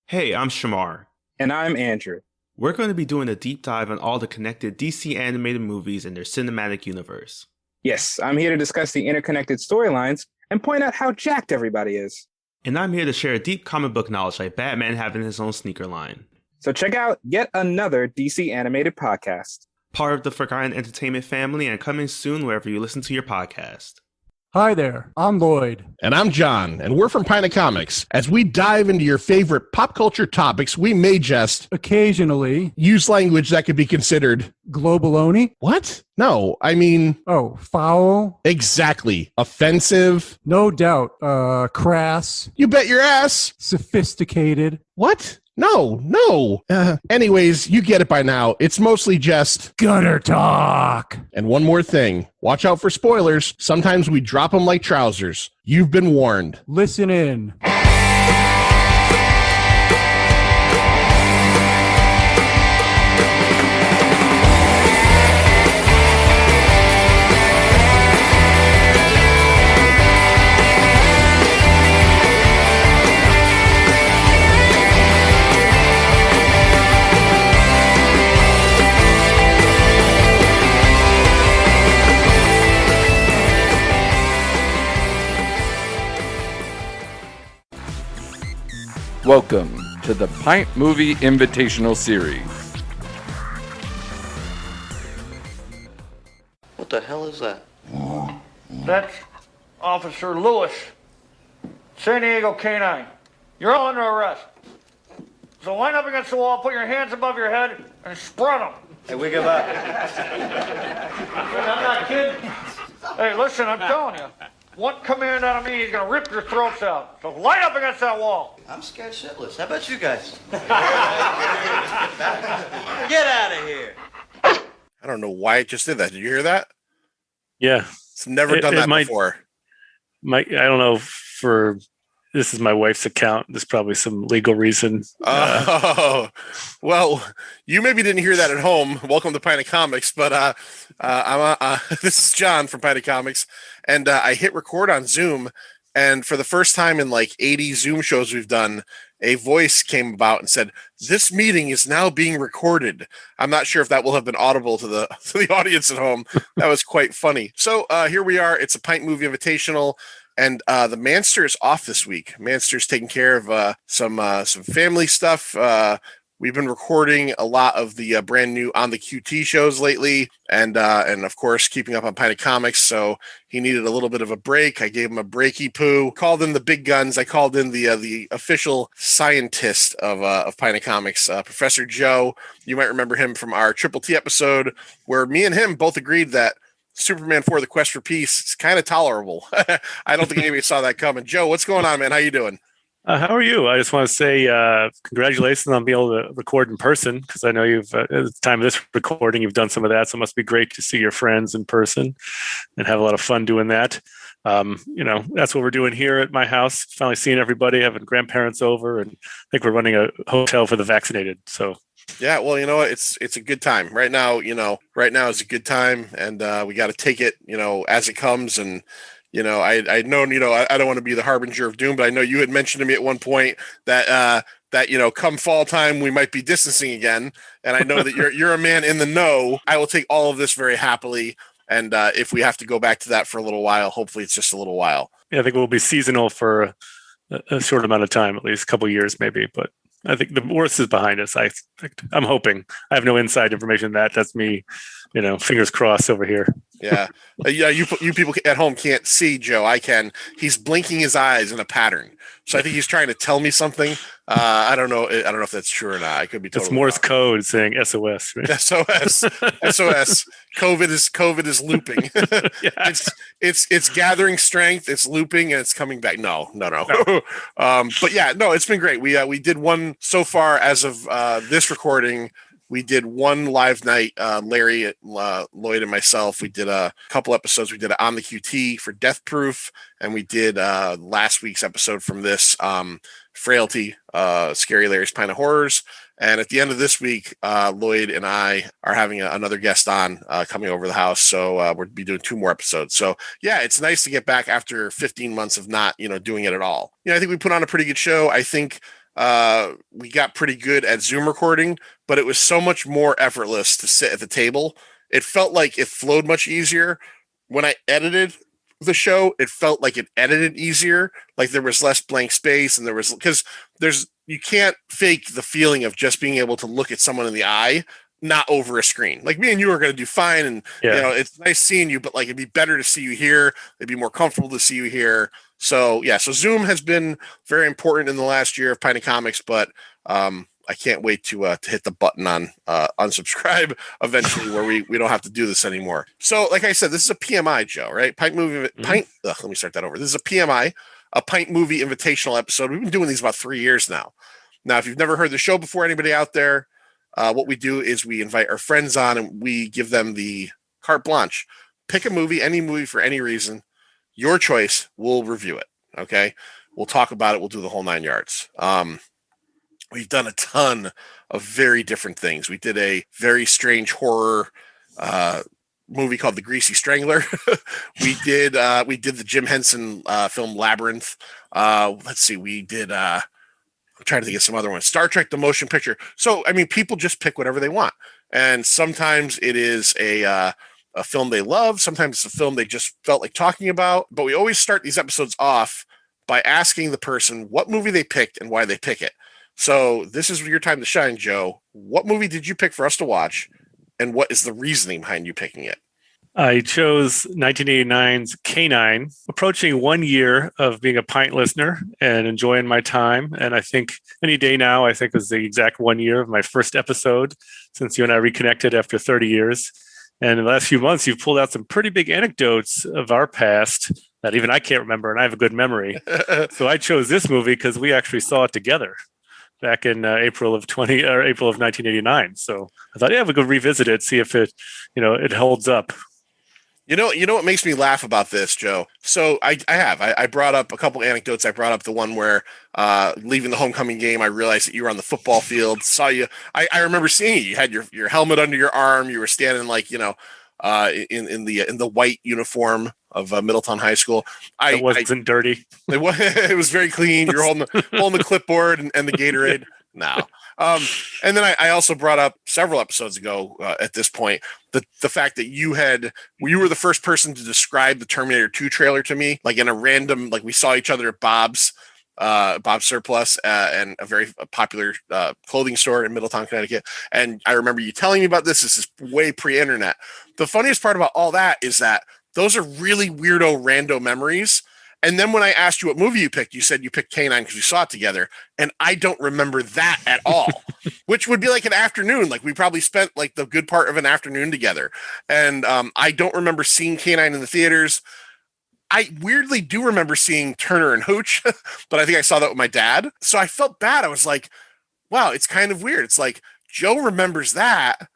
Hey, I'm Shamar. And I'm Andrew. We're going to be doing a deep dive on all the connected DC animated movies and their cinematic universe. Yes, I'm here to discuss the interconnected storylines and point out how jacked everybody is. And I'm here to share deep comic book knowledge like Batman having his own sneaker line. So check out yet another DC animated podcast. Part of the Forgotten Entertainment family and coming soon wherever you listen to your podcast. Hi there, I'm Lloyd. And I'm John, and we're from Pint Comics. As we dive into your favorite pop culture topics, we may just Occasionally use language that could be considered globaloney. What? No, I mean... Oh, foul. Exactly. Offensive. No doubt. Crass. You bet your ass. Sophisticated. What? No. Anyways, you get it by now. It's mostly just gutter talk. And one more thing. Watch out for spoilers. Sometimes we drop them like trousers. You've been warned. Listen in. Welcome to the Pint Movie Invitational Series. What the hell is that? That's Officer Lewis, San Diego K-9. You're all under arrest. So line up against the wall, put your hands above your head, and spread them. Hey, we give up. I'm not kidding. Hey, listen, I'm telling you. One command out of me, he's gonna rip your throats out. So line up against that wall. I'm scared shitless. How about you guys? Get out of here. I don't know why it just did that. Did you hear that? Yeah. It's never done that before. I don't know this is my wife's account. There's probably some legal reason. Well, you maybe didn't hear that at home. Welcome to Pint Comics, but this is John from Pint Comics, and I hit record on Zoom, and for the first time in like 80 Zoom shows we've done, a voice came about and said, "This meeting is now being recorded." I'm not sure if that will have been audible to the audience at home. That was quite funny. So here we are. It's a Pint Movie Invitational. And the Manster is off this week. Manster's taking care of some family stuff. We've been recording a lot of the brand new On the QT shows lately, and of course keeping up on Pint Comics. So he needed a little bit of a break. I gave him a breaky poo. Called in the big guns. I called in the official scientist of Pint Comics, Professor Joe. You might remember him from our Triple T episode, where me and him both agreed that Superman 4: The Quest for Peace is kind of tolerable. I don't think anybody saw that coming. Joe, what's going on, man? How you doing? How are you? I just want to say congratulations on being able to record in person, because I know you've, at the time of this recording, you've done some of that. So it must be great to see your friends in person and have a lot of fun doing that. That's what we're doing here at my house. Finally seeing everybody, having grandparents over, and I think we're running a hotel for the vaccinated. So yeah, well, you know what? It's a good time right now. Right now is a good time, and we got to take it, as it comes. And I know, I don't want to be the harbinger of doom, but I know you had mentioned to me at one point that come fall time we might be distancing again, and I know that you're a man in the know. I will take all of this very happily, and if we have to go back to that for a little while, hopefully it's just a little while. Yeah, I think we'll be seasonal for a short amount of time, at least a couple of years, maybe, but I think the worst is behind us. I'm hoping. I have no inside information. That's me, fingers crossed over here. Yeah. You people at home can't see Joe. I can. He's blinking his eyes in a pattern. So I think he's trying to tell me something. I don't know. I don't know if that's true or not. I could be totally It's Morse wrong. Code saying SOS. Right? SOS. SOS. COVID is looping. Yeah. It's gathering strength. It's looping and it's coming back. No. But yeah, no, it's been great. We did one so far as of this recording. We did one live night, Larry, Lloyd, and myself. We did a couple episodes. We did it on the QT for Death Proof, and we did last week's episode from this, Frailty, Scary Larry's Pint of Horrors. And at the end of this week, Lloyd and I are having another guest on coming over the house. So we'll be doing 2 more episodes. So yeah, it's nice to get back after 15 months of not, doing it at all. I think we put on a pretty good show. I think we got pretty good at Zoom recording, but it was so much more effortless to sit at the table. It felt like it flowed much easier. When I edited the show, it felt like it edited easier. Like there was less blank space, and you can't fake the feeling of just being able to look at someone in the eye, not over a screen. Like me and you are going to do fine, and it's nice seeing you, but like it'd be better to see you here. It'd be more comfortable to see you here. So so Zoom has been very important in the last year of Pint Comics, but I can't wait to hit the button on unsubscribe eventually, where we don't have to do this anymore. So, like I said, this is a PMI, Joe, right? Let me start that over. This is a PMI, a Pint Movie Invitational episode. We've been doing these about 3 years now. Now, if you've never heard the show before, anybody out there, what we do is we invite our friends on and we give them the carte blanche. Pick a movie, any movie for any reason. Your choice. We'll review it. Okay. We'll talk about it. We'll do the whole 9 yards. We've done a ton of very different things. We did a very strange horror movie called The Greasy Strangler. we did the Jim Henson film Labyrinth. Let's see. We did. I'm trying to think of some other ones. Star Trek: The Motion Picture. So I mean, people just pick whatever they want, and sometimes it is a film they love. Sometimes it's a film they just felt like talking about. But we always start these episodes off by asking the person what movie they picked and why they pick it. So this is your time to shine, Joe. What movie did you pick for us to watch, and what is the reasoning behind you picking it? I chose 1989's K-9, approaching 1 year of being a Pint listener and enjoying my time. And I think any day now, I think is the exact 1 year of my first episode since you and I reconnected after 30 years. And in the last few months, you've pulled out some pretty big anecdotes of our past that even I can't remember, and I have a good memory. So I chose this movie because we actually saw it together back in April of 1989. So I thought, we could revisit it, see if it holds up. You know what makes me laugh about this, Joe? So I brought up a couple anecdotes. I brought up the one where leaving the homecoming game, I realized that you were on the football field. Saw you. I remember seeing you. You had your helmet under your arm. You were standing like in the white uniform of Middletown High School. It wasn't dirty. It was very clean. You're holding the clipboard and the Gatorade. No. And then I also brought up several episodes ago at this point the fact that you were the first person to describe the Terminator 2 trailer to me, like in a random, like we saw each other at Bob's Surplus and a very popular clothing store in Middletown, Connecticut. And I remember you telling me about this. This is way pre-internet. The funniest part about all that is that those are really weirdo rando memories. And then when I asked you what movie you picked, you said you picked K-9 because we saw it together. And I don't remember that at all, which would be like an afternoon. Like we probably spent like the good part of an afternoon together. And I don't remember seeing K-9 in the theaters. I weirdly do remember seeing Turner and Hooch, but I think I saw that with my dad. So I felt bad. I was like, wow, it's kind of weird. It's like Joe remembers that,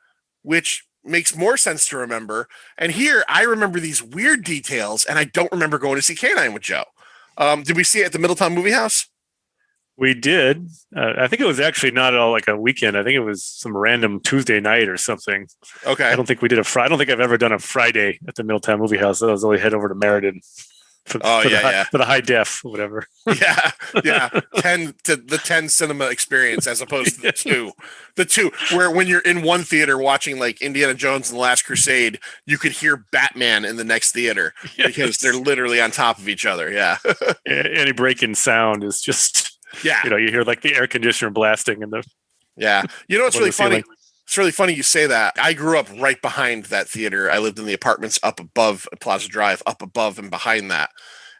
which makes more sense to remember. And here I remember these weird details, and I don't remember going to see K-9 with Joe. Did we see it at the Middletown Movie House? We did. I think it was actually not at all like a weekend. I think it was some random Tuesday night or something. Okay. I don't think we did I don't think I've ever done a Friday at the Middletown Movie House. I was only head over to Meriden for the high def, whatever. Yeah. 10 cinema experience as opposed to the two where when you're in one theater watching like Indiana Jones and the Last Crusade, you could hear Batman in the next theater because they're literally on top of each other. Yeah. Any break in sound is just, you hear like the air conditioner blasting in the. Yeah. It's really funny. It's really funny you say that. I grew up right behind that theater. I lived in the apartments up above Plaza Drive, up above and behind that.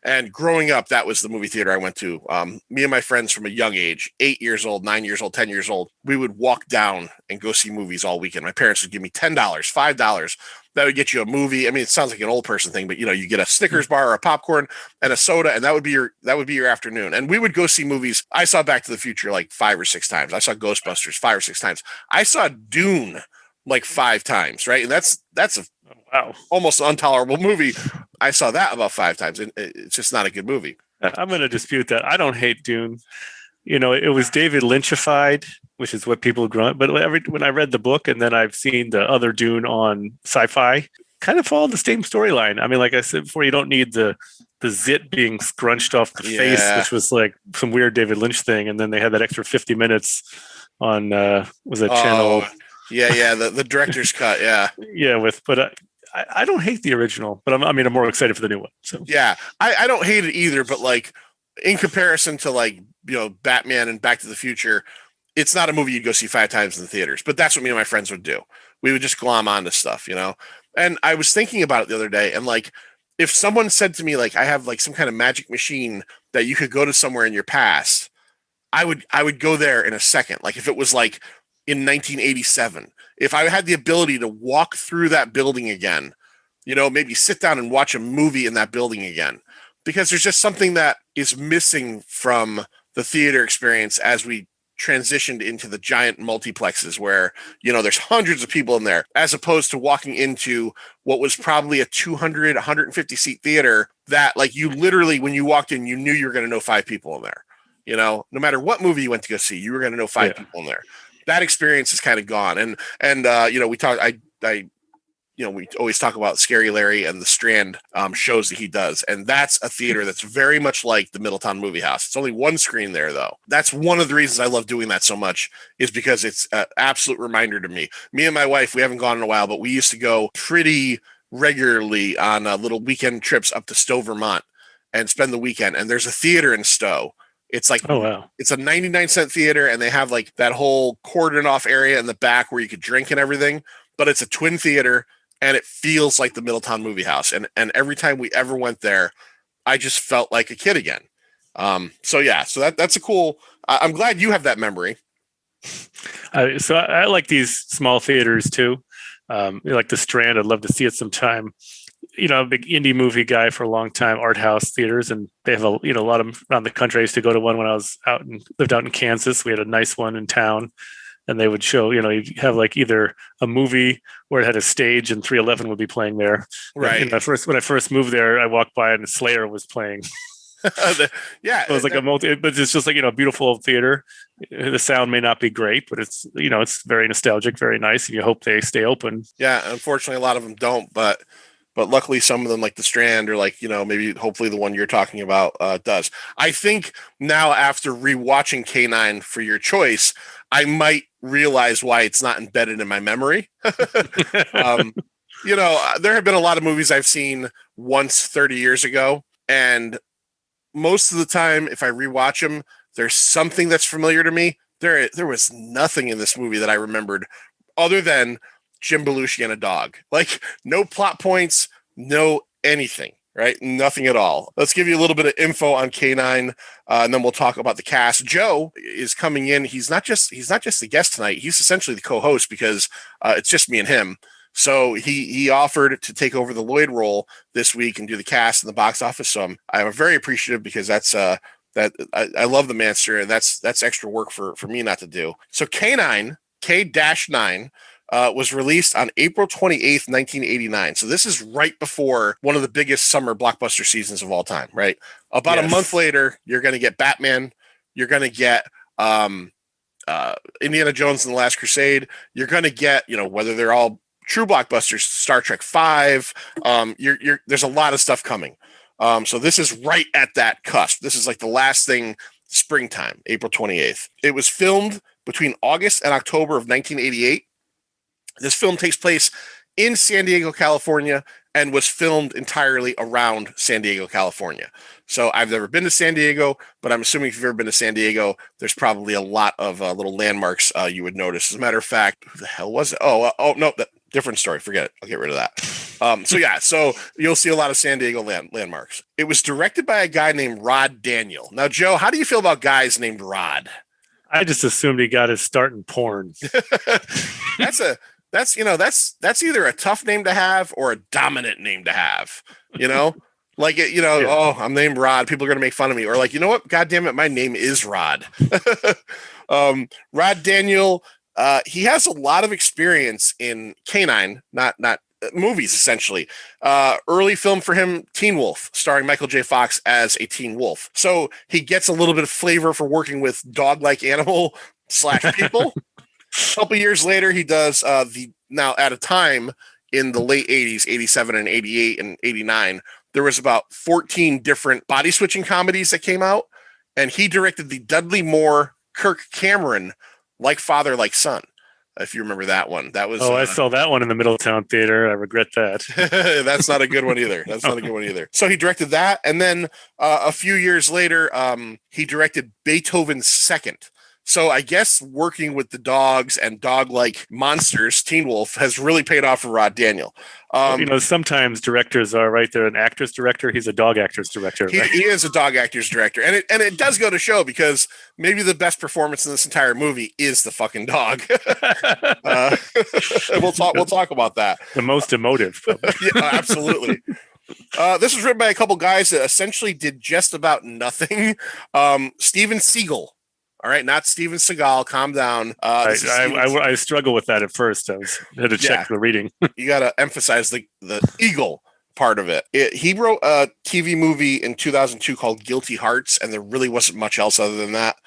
And growing up, that was the movie theater I went to. Me and my friends from a young age, 8 years old, 9 years old, 10 years old, we would walk down and go see movies all weekend. My parents would give me $10, $5. That would get you a movie. I mean, it sounds like an old person thing, but you get a Snickers bar or a popcorn and a soda, and that would be your afternoon. And we would go see movies. I saw Back to the Future like 5 or 6 times. I saw Ghostbusters 5 or 6 times. I saw Dune like 5 times, right? And that's a almost intolerable movie. I saw that about 5 times, and it's just not a good movie. I'm going to dispute that. I don't hate Dune. It was David Lynchified, which is what people grew up. But when I read the book and then I've seen the other Dune on Sci-Fi, kind of follow the same storyline. I mean, like I said before, you don't need the the zit being scrunched off the face, Yeah. which was like some weird David Lynch thing. And then they had that extra 50 minutes on was that channel? Yeah, the director's cut. Yeah. Yeah, but I don't hate the original, but I'm more excited for the new one. So Yeah, I don't hate it either, but like in comparison to like, you know, Batman and Back to the Future, it's not a movie you'd go see 5 times in the theaters. But that's what me and my friends would do. We would just glom onto stuff, you know. And I was thinking about it the other day, and like, if someone said to me like, I have like some kind of magic machine that you could go to somewhere in your past, I would go there in a second. Like if it was like in 1987, if I had the ability to walk through that building again, you know, maybe sit down and watch a movie in that building again, because there's just something that is missing from the theater experience as we transitioned into the giant multiplexes where, you know, there's hundreds of people in there, as opposed to walking into what was probably a 200, 150 seat theater that like you literally, when you walked in, you knew you were going to know 5 people in there. You know, no matter what movie you went to go see, you were going to know 5 people in there. That experience is kind of gone. And you know, we always talk about Scary Larry and the Strand shows that he does. And that's a theater that's very much like the Middletown Movie House. It's only one screen there, though. That's one of the reasons I love doing that so much, is because it's an absolute reminder to me. Me and my wife, we haven't gone in a while, but we used to go pretty regularly on little weekend trips up to Stowe, Vermont, and spend the weekend. And there's a theater in Stowe. It's like, oh wow, it's a 99-cent theater, and they have like that whole cordoned off area in the back where you could drink and everything. But it's a twin theater, and it feels like the Middletown Movie House. And every time we ever went there, I just felt like a kid again. So that's a cool. I'm glad you have that memory. So I like these small theaters too. Like the Strand, I'd love to see it sometime. You know, I'm a big indie movie guy for a long time, art house theaters, and they have a lot of them around the country. I used to go to one when I was lived out in Kansas. We had a nice one in town, and they would show, you have like either a movie where it had a stage and 311 would be playing there. Right. And when I first moved there, I walked by and Slayer was playing. Yeah. It was like but it's just like, a beautiful old theater. The sound may not be great, but it's, it's very nostalgic, very nice. And you hope they stay open. Yeah. Unfortunately, a lot of them don't, but luckily some of them, like the Strand, or like, maybe hopefully the one you're talking about does. I think now, after rewatching K-9 for your choice, I might realize why it's not embedded in my memory. There have been a lot of movies I've seen once 30 years ago, and most of the time, if I rewatch them, there's something that's familiar to me. There was nothing in this movie that I remembered other than Jim Belushi and a dog. Like, no plot points, no anything, right? Nothing at all. Let's give you a little bit of info on K-9, and then we'll talk about the cast. Joe is coming in. He's not just the guest tonight. He's essentially the co-host, because it's just me and him. So he offered to take over the Lloyd role this week and do the cast in the box office. So I'm very appreciative, because that's I love the Manster, and that's extra work for me not to do. So K-9 was released on April 28th, 1989. So this is right before one of the biggest summer blockbuster seasons of all time, right? About a month later, you're going to get Batman. You're going to get Indiana Jones and the Last Crusade. You're going to get, whether they're all true blockbusters, Star Trek 5. There's a lot of stuff coming. So this is right at that cusp. This is like the last thing, springtime, April 28th. It was filmed between August and October of 1988. This film takes place in San Diego, California, and was filmed entirely around San Diego, California. So I've never been to San Diego, but I'm assuming if you've ever been to San Diego, there's probably a lot of little landmarks you would notice. As a matter of fact, who the hell was it? Oh, no, different story. Forget it. I'll get rid of that. So you'll see a lot of San Diego landmarks. It was directed by a guy named Rod Daniel. Now, Joe, how do you feel about guys named Rod? I just assumed he got his start in porn. That's either a tough name to have or a dominant name to have, like it, Yeah. Oh, I'm named Rod. People are going to make fun of me. Or like, you know what? God damn it. My name is Rod. Rod Daniel, he has a lot of experience in K-9, not movies, essentially. Early film for him, Teen Wolf, starring Michael J. Fox as a teen wolf. So he gets a little bit of flavor for working with dog-like animal / people. A couple years later, he does now at a time in the late 80s, 87 and 88 and 89, there was about 14 different body switching comedies that came out. And he directed the Dudley Moore, Kirk Cameron, Like Father, Like Son. If you remember that one, that was. I saw that one in the Middletown Theater. I regret that. That's not a good one either. So he directed that, and then a few years later, he directed Beethoven's Second. So I guess working with the dogs and dog-like monsters, Teen Wolf, has really paid off for Rod Daniel. Sometimes directors are right. They're an actor's director. He's a dog actor's director. Right? He is a dog actor's director, and it does go to show, because maybe the best performance in this entire movie is the fucking dog. We'll talk about that. The most emotive. Yeah, absolutely. This was written by a couple guys that essentially did just about nothing. Steven Seagal. All right, not Steven Seagal. Calm down. I struggle with that at first. I had to check the reading. You got to emphasize the eagle part of it. He wrote a TV movie in 2002 called Guilty Hearts, and there really wasn't much else other than that.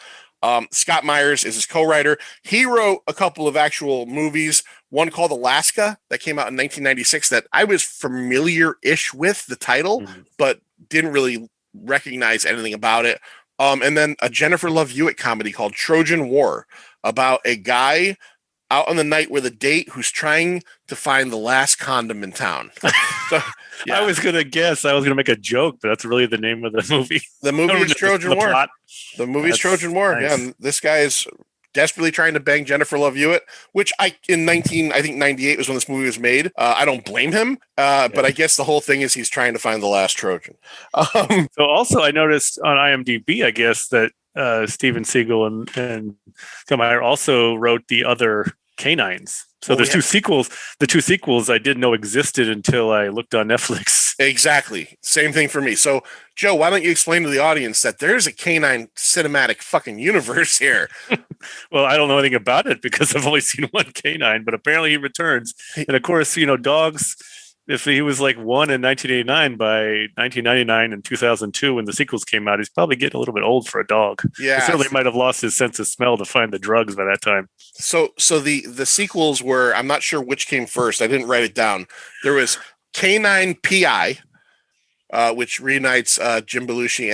Scott Myers is his co-writer. He wrote a couple of actual movies, one called Alaska that came out in 1996 that I was familiar-ish with the title, but didn't really recognize anything about it. And then a Jennifer Love Hewitt comedy called Trojan War, about a guy out on the night with a date who's trying to find the last condom in town. So, yeah. I was going to make a joke, but that's really the name of the movie. The movie is Trojan War. Plot. The movie is Trojan War. Nice. Yeah, and this guy is desperately trying to bang Jennifer Love Hewitt, which in 98 was when this movie was made. I don't blame him, but I guess the whole thing is he's trying to find the last Trojan. So also I noticed on IMDb, I guess, that Steven Seagal and Scott Meyer also wrote the other K-9s. So there's two sequels. The two sequels I didn't know existed until I looked on Netflix. Exactly. Same thing for me. So, Joe, why don't you explain to the audience that there's a K-9 cinematic fucking universe here? Well, I don't know anything about it because I've only seen one K-9, but apparently he returns. And of course, dogs, if he was like one in 1989, by 1999 and 2002, when the sequels came out, he's probably getting a little bit old for a dog. Yeah. He certainly might have lost his sense of smell to find the drugs by that time. So the sequels were, I'm not sure which came first. I didn't write it down. There was K-9 PI, which reunites Jim Belushi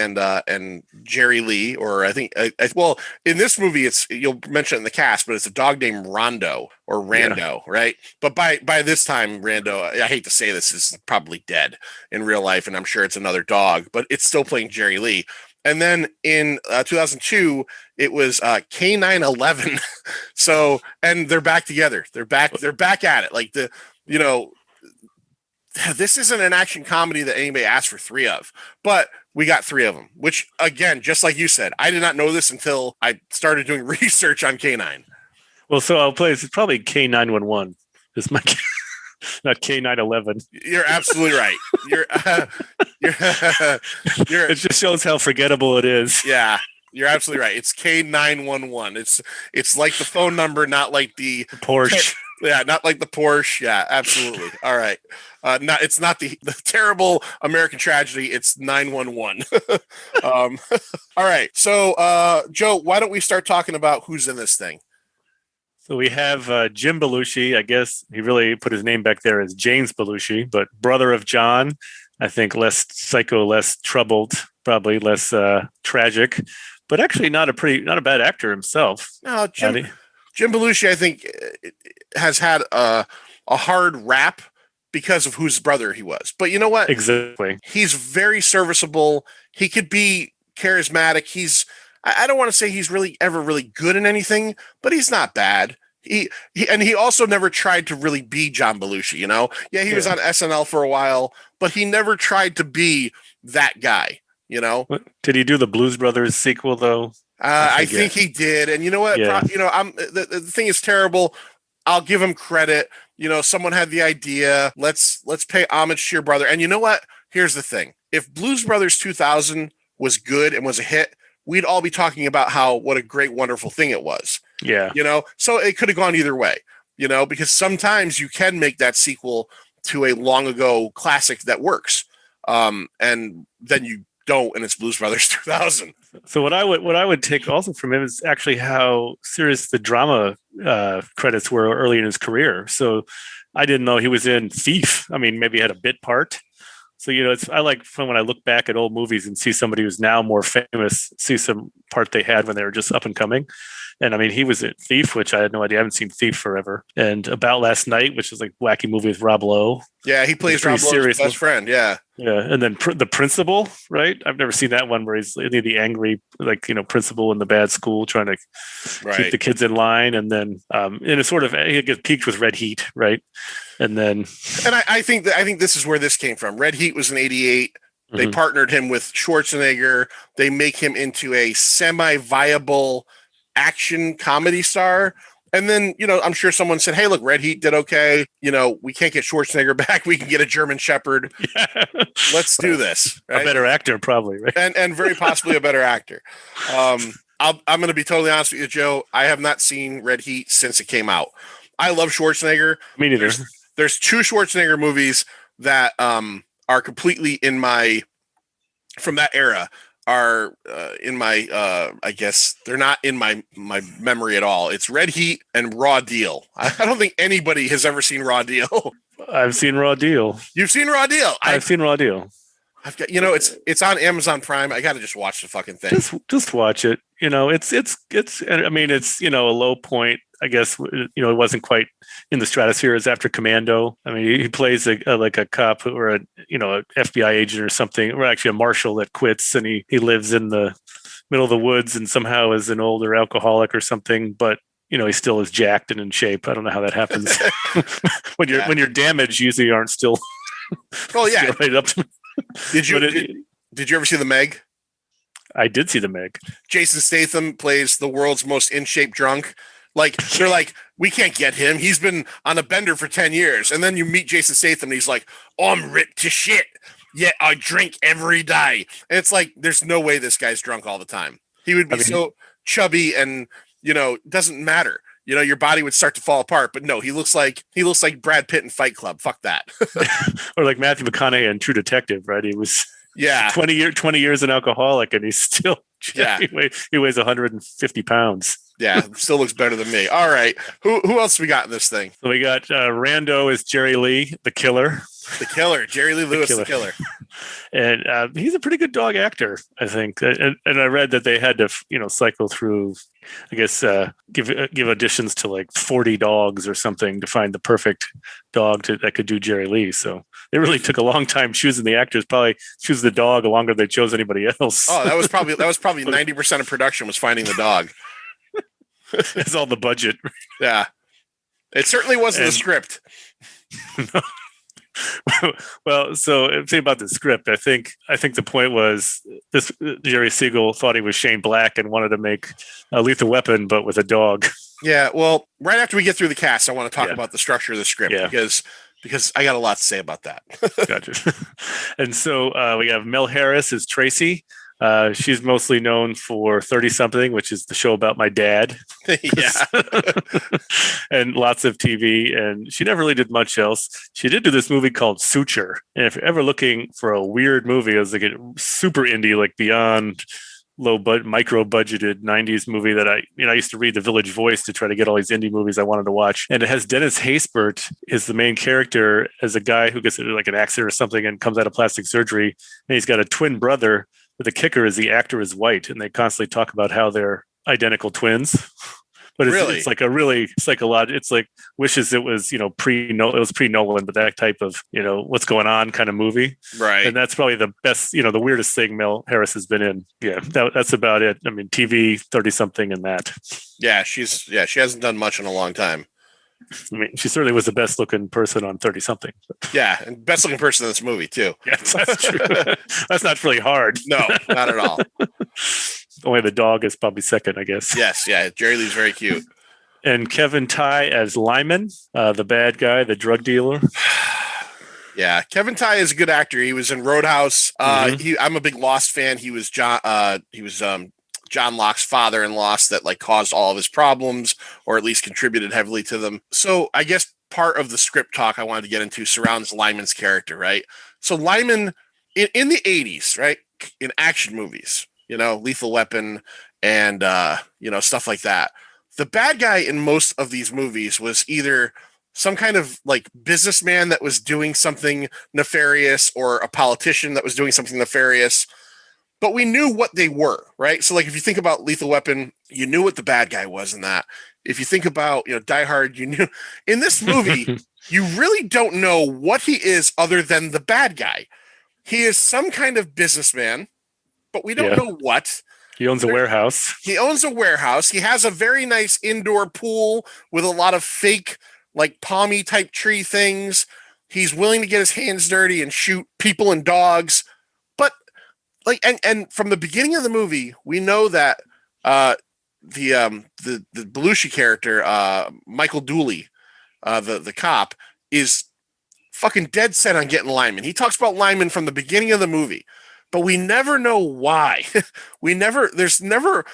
and Jerry Lee, or I think, well, in this movie, you'll mention it in the cast, but it's a dog named Rondo or Rando, right? But by this time, Rando, I hate to say this, is probably dead in real life, and I'm sure it's another dog, but it's still playing Jerry Lee. And then in 2002, it was K-9-11. So, and they're back together. They're back at it. Like this isn't an action comedy that anybody asked for three of, but we got three of them, which, again, just like you said, I did not know this until I started doing research on K-9. Well, so I'll play. It's probably K-911. It's my not K-9-11. You're absolutely right. It just shows how forgettable it is. Yeah, you're absolutely right. It's K-911. It's like the phone number, not like the Porsche. Yeah, not like the Porsche. Yeah, absolutely. All right. It's not the terrible American tragedy. It's 911. All right. So, Joe, why don't we start talking about who's in this thing? So we have Jim Belushi. I guess he really put his name back there as James Belushi, but brother of John. I think less psycho, less troubled, probably less tragic, but actually not a bad actor himself. No, Jim Belushi, I think, has had a hard rap because of whose brother he was. But you know what? Exactly. He's very serviceable. He could be charismatic. I don't want to say he's really ever really good in anything, but he's not bad. He also never tried to really be John Belushi, Yeah, he was on SNL for a while, but he never tried to be that guy, Did he do the Blues Brothers sequel though? I think he did. And you know what? Yeah. The thing is terrible. I'll give him credit. Someone had the idea. Let's pay homage to your brother. And you know what? Here's the thing. If Blues Brothers 2000 was good and was a hit, we'd all be talking about what a great, wonderful thing it was. Yeah. So it could have gone either way, because sometimes you can make that sequel to a long ago classic that works. And then you don't, and it's Blues Brothers 2000. So what I would take also from him is actually how serious the drama credits were early in his career. So I didn't know he was in Thief. I mean, maybe he had a bit part. So, I like fun when I look back at old movies and see somebody who's now more famous, see some part they had when they were just up and coming. And I mean, he was in Thief, which I had no idea. I haven't seen Thief forever. And About Last Night, which is like a wacky movie with Rob Lowe. Yeah, he plays Rob Lowe's best friend. Yeah. Yeah. And then The Principal, right? I've never seen that one where he's the angry, principal in the bad school trying to keep the kids in line. And then, it's sort of, he gets peaked with Red Heat, right? And then. And I think this is where this came from. Red Heat was in 88. They partnered him with Schwarzenegger. They make him into a semi-viable action comedy star. And then, I'm sure someone said, hey, look, Red Heat did okay. We can't get Schwarzenegger back. We can get a German Shepherd. Yeah. Let's do this. Right? A better actor, probably, right? And very possibly a better actor. I'm going to be totally honest with you, Joe. I have not seen Red Heat since it came out. I love Schwarzenegger. Me neither. There's 2 Schwarzenegger movies that are completely from that era. Are in my I guess they're not in my memory at all. It's Red Heat and Raw Deal. I don't think anybody has ever seen Raw Deal. I've seen Raw Deal. You've seen Raw Deal? I've seen Raw Deal. I've got it's on Amazon Prime. I got to just watch the fucking thing. Just watch it. It's I mean it's a low point. I guess it wasn't quite in the stratosphere as after Commando. I mean, he plays a cop or a FBI agent or something, or actually a marshal that quits, and he lives in the middle of the woods and somehow is an older alcoholic or something, but he still is jacked and in shape. I don't know how that happens. when you're damaged, usually you aren't still. Well, yeah. Still right up to, did you ever see The Meg? I did see The Meg. Jason Statham plays the world's most in shape drunk. They're like, we can't get him. He's been on a bender for 10 years. And then you meet Jason Statham and he's like, I'm ripped to shit. Yet I drink every day. And it's like, there's no way this guy's drunk all the time. He would be so chubby and, doesn't matter. Your body would start to fall apart. But no, he looks like Brad Pitt in Fight Club. Fuck that. Or like Matthew McConaughey in True Detective, right? He was 20 years an alcoholic and he's still, he weighs 150 pounds. Yeah, still looks better than me. All right. Who else we got in this thing? So we got Rando is Jerry Lee, the killer. The killer. Jerry Lee Lewis, the killer. And he's a pretty good dog actor, I think. And I read that they had to, cycle through, I guess, give auditions to like 40 dogs or something to find the perfect dog that could do Jerry Lee. So they really took a long time choosing the actors. Probably choose the dog longer than they chose anybody else. Oh, that was probably 90% of production was finding the dog. It's all the budget. Yeah. It certainly wasn't the script. No. Well, so think about the script. I think the point was this: Jerry Siegel thought he was Shane Black and wanted to make a Lethal Weapon, but with a dog. Yeah. Well, right after we get through the cast, I want to talk about the structure of the script because I got a lot to say about that. Gotcha. And so we have Mel Harris as Tracy. She's mostly known for 30 something, which is the show about my dad. Yeah. And lots of TV. And she never really did much else. She did do this movie called Suture. And if you're ever looking for a weird movie, it was like a super indie, like beyond micro budgeted 90s movie that I used to read The Village Voice to try to get all these indie movies I wanted to watch. And it has Dennis Haysbert is the main character as a guy who gets like an accident or something and comes out of plastic surgery. And he's got a twin brother. But the kicker is the actor is white, and they constantly talk about how they're identical twins. But it's like a really psychological. It's like wishes it was pre Nolan, but that type of what's going on kind of movie, right? And that's probably the best, the weirdest thing Mel Harris has been in. Yeah, that's about it. I mean, TV 30 something and that. Yeah, she hasn't done much in a long time. I mean, she certainly was the best looking person on 30 something. Yeah, and best looking person in this movie too. Yes, that's true. That's not really hard. No, not at all. Only the dog is probably second, I guess. Yes, yeah. Jerry Lee's very cute. And Kevin Tighe as Lyman, the bad guy, the drug dealer. Yeah, Kevin Tighe is a good actor. He was in Roadhouse. I'm a big Lost fan. He was John Locke's father in Lost that caused all of his problems, or at least contributed heavily to them. So I guess part of the script talk I wanted to get into surrounds Lyman's character, right? So Lyman in the 80s, right, in action movies, Lethal Weapon and stuff like that. The bad guy in most of these movies was either some kind of like businessman that was doing something nefarious or a politician that was doing something nefarious. But we knew what they were, right? So like if you think about Lethal Weapon, you knew what the bad guy was in that. If you think about, Die Hard, you knew. In this movie, you really don't know what he is other than the bad guy. He is some kind of businessman, but we don't know what. He owns a warehouse. He owns a warehouse. He has a very nice indoor pool with a lot of fake, like palmy type tree things. He's willing to get his hands dirty and shoot people and dogs. But like, and from the beginning of the movie, we know that the Belushi character, Michael Dooley, the cop, is fucking dead set on getting Lyman. He talks about Lyman from the beginning of the movie, but we never know why. There's never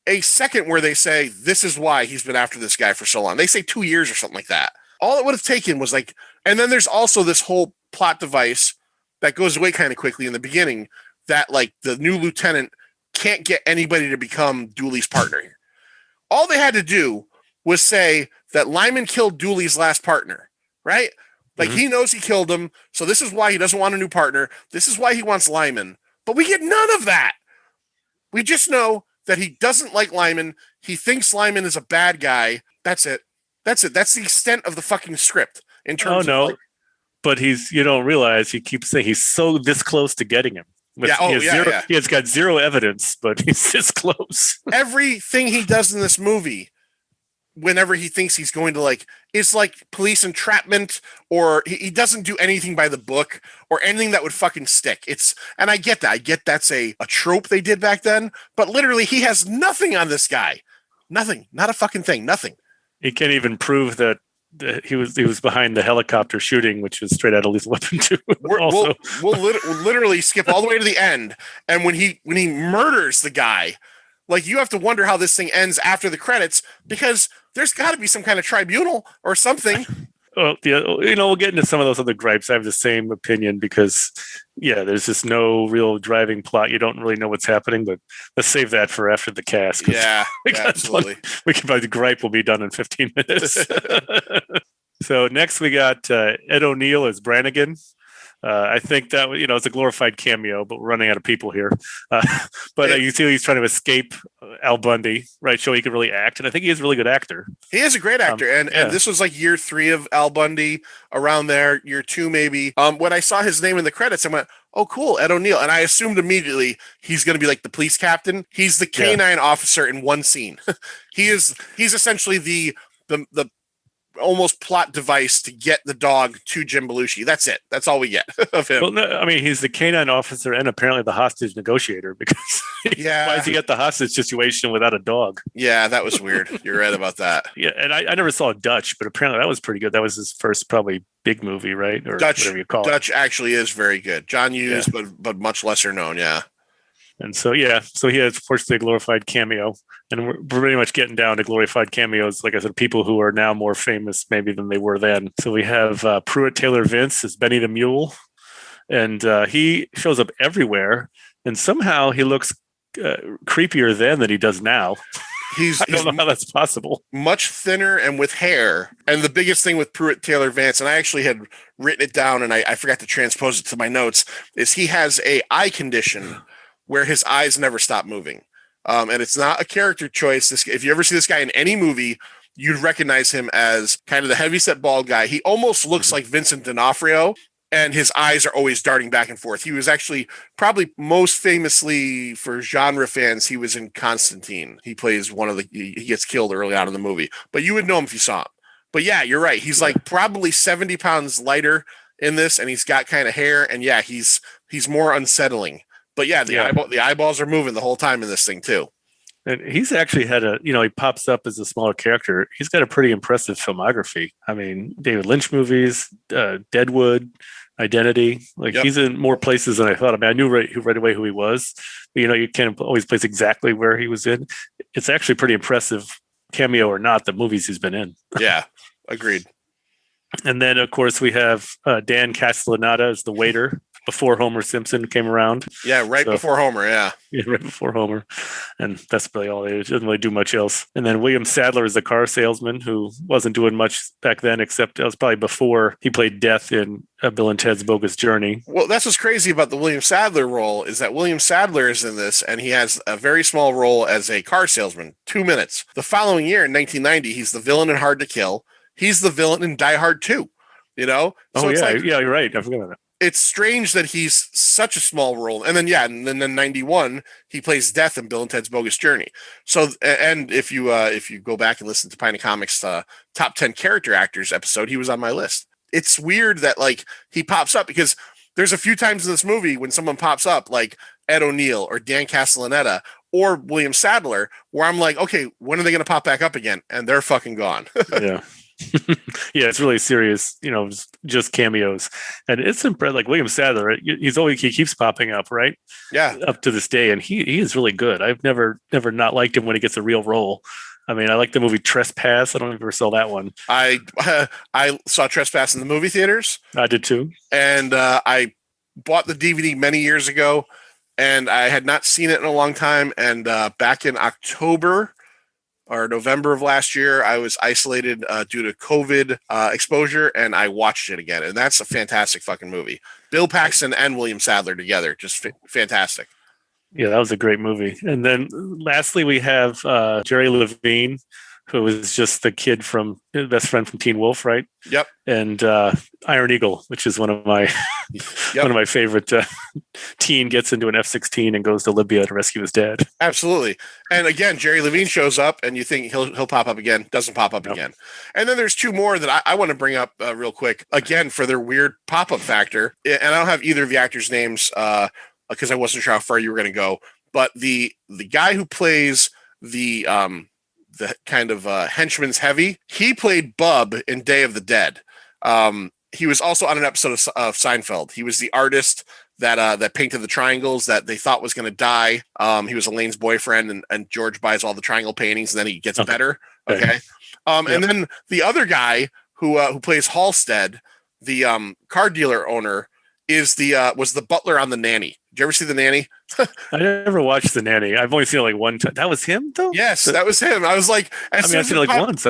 a second where they say, this is why he's been after this guy for so long. They say 2 years or something like that. All it would have taken was like, and then there's also this whole plot device that goes away kind of quickly in the beginning that like the new lieutenant can't get anybody to become Dooley's partner here. All they had to do was say that Lyman killed Dooley's last partner, right? Like he knows he killed him. So this is why he doesn't want a new partner. This is why he wants Lyman. But we get none of that. We just know that he doesn't like Lyman. He thinks Lyman is a bad guy. That's it. That's the extent of the fucking script in terms of like, but you don't realize he keeps saying he's so this close to getting him. He has got zero evidence, but he's this close. Everything he does in this movie, whenever he thinks he's going to like, is like police entrapment, or he doesn't do anything by the book or anything that would fucking stick. And I get that. I get that's a trope they did back then, but literally he has nothing on this guy. Nothing. Not a fucking thing. Nothing. He can't even prove that he was behind the helicopter shooting, which is straight out of Lethal Weapon 2. We'll literally skip all the way to the end, and when he murders the guy, like you have to wonder how this thing ends after the credits, because there's got to be some kind of tribunal or something. Well, yeah, we'll get into some of those other gripes. I have the same opinion because, there's just no real driving plot. You don't really know what's happening, but let's save that for after the cast. Yeah, absolutely. We can probably, the gripe will be done in 15 minutes. So next we got Ed O'Neill as Brannigan. I think that, it's a glorified cameo, but we're running out of people here. But you see he's trying to escape Al Bundy, right? Show he can really act. And I think he is a really good actor. He is a great actor. And this was like year 3 of Al Bundy, around there, year 2 maybe. When I saw his name in the credits, I went, oh, cool, Ed O'Neill. And I assumed immediately he's going to be like the police captain. He's the K-9 officer in one scene. He's essentially the almost plot device to get the dog to Jim Belushi. That's it. That's all we get of him. Well, no, I mean, he's the K-9 officer and apparently the hostage negotiator, because why does he get the hostage situation without a dog? Yeah, that was weird. You're right about that. Yeah, and I never saw Dutch, but apparently that was pretty good. That was his first probably big movie, right? Or Dutch, whatever you call it. Dutch actually is very good. John Hughes, but much lesser known, yeah. And so he has, fortunately, a glorified cameo. And we're pretty much getting down to glorified cameos, like I said, people who are now more famous maybe than they were then. So we have Pruitt Taylor Vince as Benny the Mule. And he shows up everywhere. And somehow he looks creepier then than he does now. I don't know how that's possible. Much thinner and with hair. And the biggest thing with Pruitt Taylor Vance, and I actually had written it down and I forgot to transpose it to my notes, is he has a eye condition where his eyes never stop moving. And it's not a character choice. If you ever see this guy in any movie, you'd recognize him as kind of the heavyset bald guy. He almost looks like Vincent D'Onofrio, and his eyes are always darting back and forth. He was actually probably most famously for genre fans, he was in Constantine. He plays he gets killed early on in the movie, but you would know him if you saw him. But yeah, you're right. He's like probably 70 pounds lighter in this, and he's got kind of hair, and yeah, he's more unsettling. But yeah, the eyeballs are moving the whole time in this thing too. And he's actually had he pops up as a smaller character. He's got a pretty impressive filmography. I mean, David Lynch movies, Deadwood, Identity. He's in more places than I thought. I mean, I knew right away who he was. But, you can't always place exactly where he was in. It's actually pretty impressive, cameo or not, the movies he's been in. Yeah, agreed. And then, of course, we have Dan Castellaneta as the waiter, before Homer Simpson came around. Yeah, right So- before Homer. Yeah. Yeah, right before Homer. And that's really all. It doesn't really do much else. And then William Sadler is the car salesman who wasn't doing much back then, except it was probably before he played Death in Bill and Ted's Bogus Journey. Well, that's what's crazy about the William Sadler role is that William Sadler is in this, and he has a very small role as a car salesman, 2 minutes. The following year, in 1990, he's the villain in Hard to Kill. He's the villain in Die Hard 2, you know? Oh, it's yeah. like, Yeah, you're right. I forgot about that. it's strange that he's such a small role. And then, and then 91, he plays Death in Bill and Ted's Bogus Journey. So, and if you go back and listen to Pint of Comics top 10 character actors episode, he was on my list. It's weird that like he pops up because there's a few times in this movie when someone pops up like Ed O'Neill or Dan Castellaneta or William Sadler, where I'm like, okay, when are they going to pop back up again? And they're fucking gone. Yeah. Yeah, it's really serious, just cameos. And it's impressive. Like William Sadler, he keeps popping up, right? Yeah. Up to this day. And he is really good. I've never not liked him when he gets a real role. I mean, I like the movie Trespass. I don't ever saw that one. I saw Trespass in the movie theaters. I did too. And I bought the DVD many years ago, and I had not seen it in a long time. And back in October or November of last year, I was isolated due to COVID exposure, and I watched it again. And that's a fantastic fucking movie. Bill Paxton and William Sadler together, just fantastic. Yeah, that was a great movie. And then lastly, we have Jerry Levine, who was just the best friend from Teen Wolf, right? Yep. And Iron Eagle, which is one of my one of my favorite. Teen gets into an F-16 and goes to Libya to rescue his dad. Absolutely. And again, Jerry Levine shows up, and you think he'll pop up again. Doesn't pop up again. And then there's two more that I want to bring up real quick, again, for their weird pop-up factor. And I don't have either of the actors' names because I wasn't sure how far you were going to go. But the guy who plays the kind of henchman's heavy, he played Bub in Day of the Dead. He was also on an episode of Seinfeld. He was the artist that painted the triangles that they thought was going to die. He was Elaine's boyfriend, and George buys all the triangle paintings, and then he gets better. Okay. And then the other guy who plays Halstead, the car dealer owner, was the butler on The Nanny. Did you ever see The Nanny? I never watched The Nanny. I've only seen it like one time. That was him, though? Yes, that was him. I was like, I've seen it like once.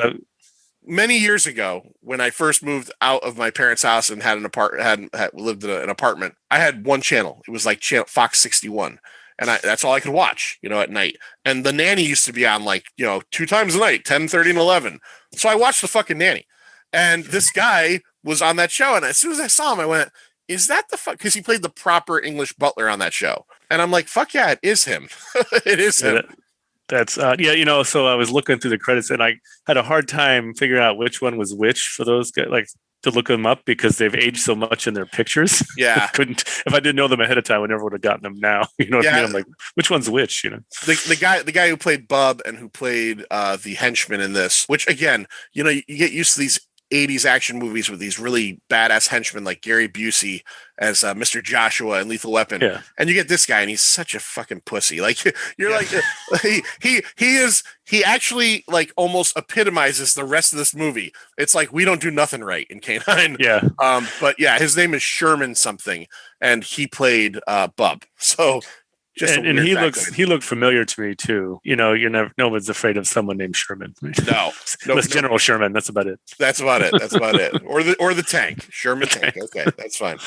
Many years ago, when I first moved out of my parents' house and had an lived in an apartment, I had one channel. It was like channel Fox 61. And that's all I could watch, at night. And The Nanny used to be on 2 times a night, 10:30 and 11. So I watched the fucking Nanny. And this guy was on that show. And as soon as I saw him, I went, is that the fuck? Because he played the proper English butler on that show. And I'm like, fuck yeah, it is him. It is him. That's so I was looking through the credits, and I had a hard time figuring out which one was which for those guys, like to look them up because they've aged so much in their pictures. Yeah. If I didn't know them ahead of time, I never would have gotten them now. You know what I mean? I'm like, which one's which, The guy who played Bub and who played the henchman in this, which again, you get used to these 80s action movies with these really badass henchmen like Gary Busey as Mr. Joshua and Lethal Weapon. Yeah. And you get this guy and he's such a fucking pussy. Like you're like, he actually like almost epitomizes the rest of this movie. It's like, we don't do nothing right in K-9. Yeah. But yeah, his name is Sherman something and he played Bub. So and he looked familiar to me too. No one's afraid of someone named Sherman. No, General Sherman. That's about it. That's about it. Or the tank, Sherman tank. Okay, that's fine.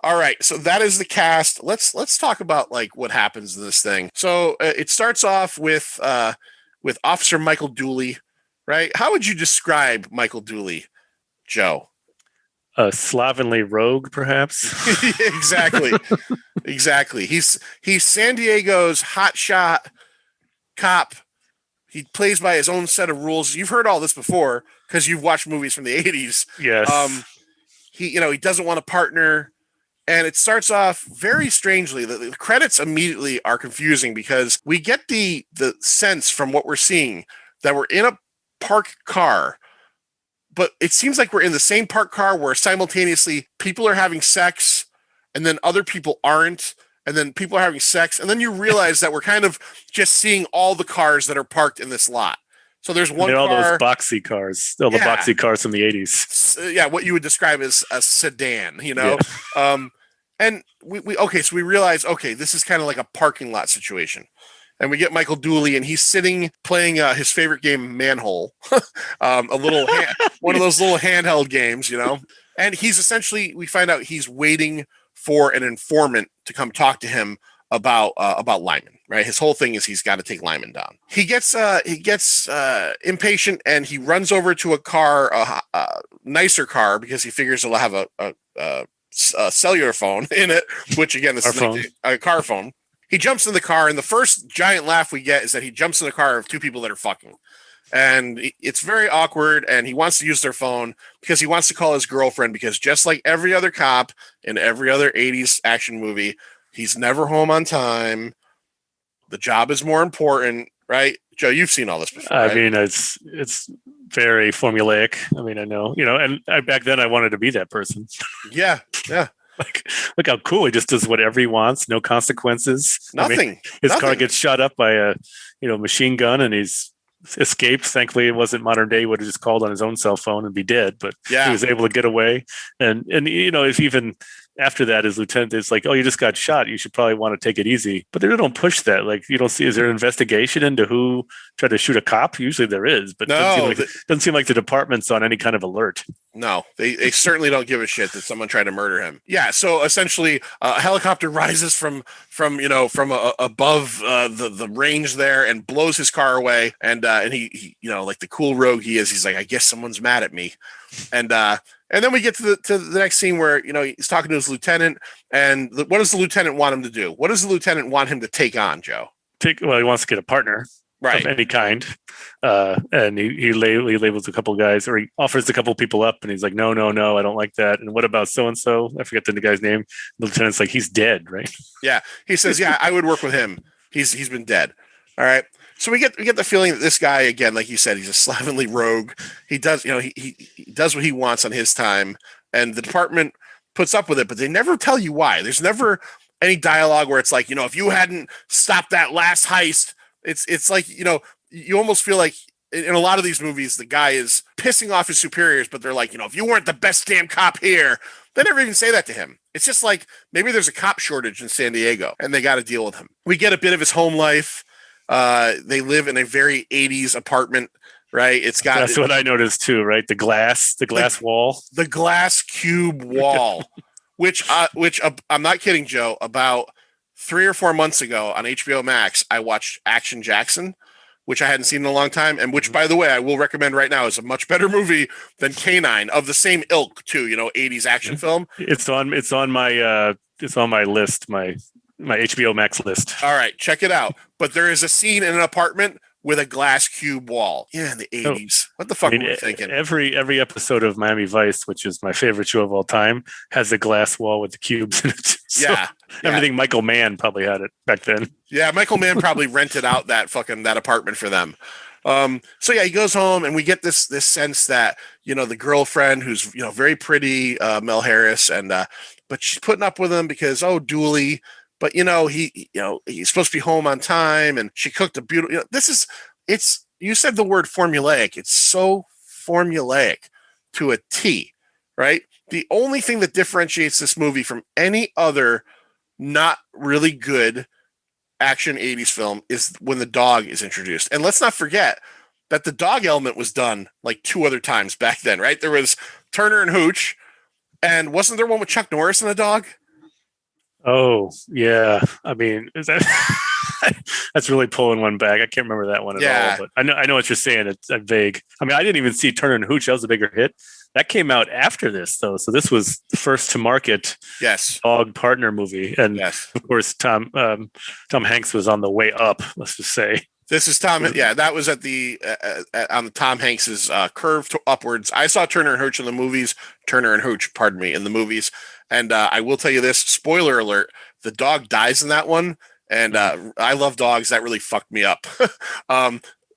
All right, so that is the cast. Let's talk about like what happens in this thing. So it starts off with Officer Michael Dooley, right? How would you describe Michael Dooley, Joe? A slovenly rogue, perhaps. Exactly. He's San Diego's hotshot cop. He plays by his own set of rules. You've heard all this before because you've watched movies from the 80s. Yes. He doesn't want a partner, and it starts off very strangely. The credits immediately are confusing because we get the sense from what we're seeing that we're in a parked car. But it seems like we're in the same parked car where simultaneously people are having sex and then other people aren't. And then people are having sex. And then you realize that we're kind of just seeing all the cars that are parked in this lot. So there's one car. All those boxy cars. All the boxy cars from the 80s. Yeah, what you would describe as a sedan, And so we realize, okay, this is kind of like a parking lot situation. And we get Michael Dooley, and he's sitting playing his favorite game, Manhole, one of those little handheld games, And he's essentially, we find out he's waiting for an informant to come talk to him about Lyman, right? His whole thing is he's got to take Lyman down. He gets impatient, and he runs over to a car, a nicer car, because he figures it'll have a cellular phone in it, which again, this is a car phone. He jumps in the car, and the first giant laugh we get is that he jumps in the car of two people that are fucking. And it's very awkward, and he wants to use their phone because he wants to call his girlfriend, because just like every other cop in every other 80s action movie, he's never home on time. The job is more important, right? Joe, you've seen all this before, right? I mean, it's very formulaic. I mean, I know, and back then I wanted to be that person. Yeah. Like, look how cool. He just does whatever he wants. No consequences. Nothing. I mean, his car gets shot up by a, machine gun, and he's escaped. Thankfully, it wasn't modern day. He would have just called on his own cell phone and be dead, but he was able to get away. And if even after that, his lieutenant is like, "Oh, you just got shot. You should probably want to take it easy." But they don't push that. Like, you don't see. Is there an investigation into who tried to shoot a cop? Usually there is, but doesn't seem like the department's on any kind of alert. No, they certainly don't give a shit that someone tried to murder him. Yeah. So essentially, a helicopter rises from above the range there and blows his car away. And he like the cool rogue he is, he's like, I guess someone's mad at me. And then we get to the next scene where, he's talking to his lieutenant, and what does the lieutenant want him to do? What does the lieutenant want him to take on, Joe? He wants to get a partner, right, of any kind. And he labels a couple of guys, or he offers a couple of people up, and he's like, no, I don't like that. And what about so-and-so? I forget the guy's name. The lieutenant's like, he's dead, right? Yeah. He says, yeah, I would work with him. He's been dead. All right. So we get the feeling that this guy, again, like you said, he's a slovenly rogue. He does, he does what he wants on his time, and the department puts up with it, but they never tell you why. There's never any dialogue where it's like, if you hadn't stopped that last heist, it's like, you almost feel like in a lot of these movies, the guy is pissing off his superiors, but they're like, if you weren't the best damn cop here, they never even say that to him. It's just like, maybe there's a cop shortage in San Diego and they got to deal with him. We get a bit of his home life. They live in a very 80s apartment, right? That's what I noticed too, right? The glass wall, the glass cube wall, which I'm not kidding, Joe. About 3 or 4 months ago on HBO Max, I watched Action Jackson, which I hadn't seen in a long time, and which, by the way, I will recommend right now, is a much better movie than K-9, of the same ilk too. 80s action film. It's on my list, my HBO Max list. All right, check it out. But there is a scene in an apartment with a glass cube wall. Yeah, in the 80s. What the fuck were we thinking? Every episode of Miami Vice, which is my favorite show of all time, has a glass wall with the cubes in it. Everything Michael Mann probably had it back then. Yeah, Michael Mann probably rented out that apartment for them. So yeah, he goes home, and we get this sense that, the girlfriend, who's, very pretty, Mel Harris, and but she's putting up with him because, Dooley. But he's supposed to be home on time, and she cooked a beautiful. You said the word formulaic. It's so formulaic to a T, right? The only thing that differentiates this movie from any other not really good action 80s film is when the dog is introduced. And let's not forget that the dog element was done like 2 other times back then, right? There was Turner and Hooch, and wasn't there one with Chuck Norris and a dog? Oh, yeah. I mean, is that that's really pulling one back. I can't remember that one at all, but I know what you're saying. It's vague. I mean, I didn't even see Turner and Hooch. That was a bigger hit. That came out after this, though. So this was the first to market dog partner movie. And of course, Tom Hanks was on the way up, let's just say. This is Tom. Yeah, that was at on the Tom Hanks's curve to upwards. I saw Turner and Hooch in the movies. In the movies. And I will tell you this, spoiler alert, the dog dies in that one. And I love dogs. That really fucked me up.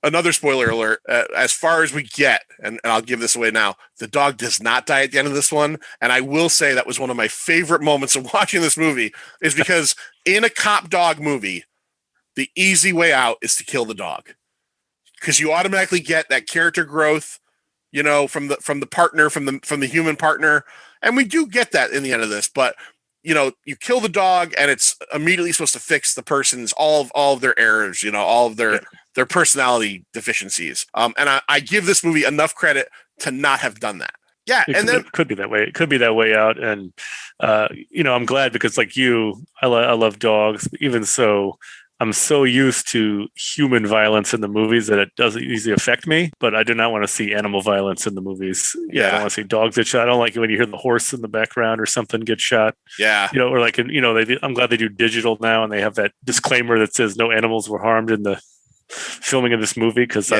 Another spoiler alert, as far as we get, and I'll give this away now, the dog does not die at the end of this one. And I will say that was one of my favorite moments of watching this movie, is because in a cop dog movie, the easy way out is to kill the dog, because you automatically get that character growth, from the partner, from the human partner. And we do get that in the end of this, but you kill the dog and it's immediately supposed to fix the person's all of their errors, all of their personality deficiencies. And I give this movie enough credit to not have done that. Yeah, It could be that way. It could be that way out, and I'm glad because, like you, I love dogs. Even so, I'm so used to human violence in the movies that it doesn't easily affect me. But I do not want to see animal violence in the movies. Yeah, I don't want to see dogs get shot. I don't like it when you hear the horse in the background or something get shot. Yeah, or like I'm glad they do digital now, and they have that disclaimer that says no animals were harmed in the filming of this movie because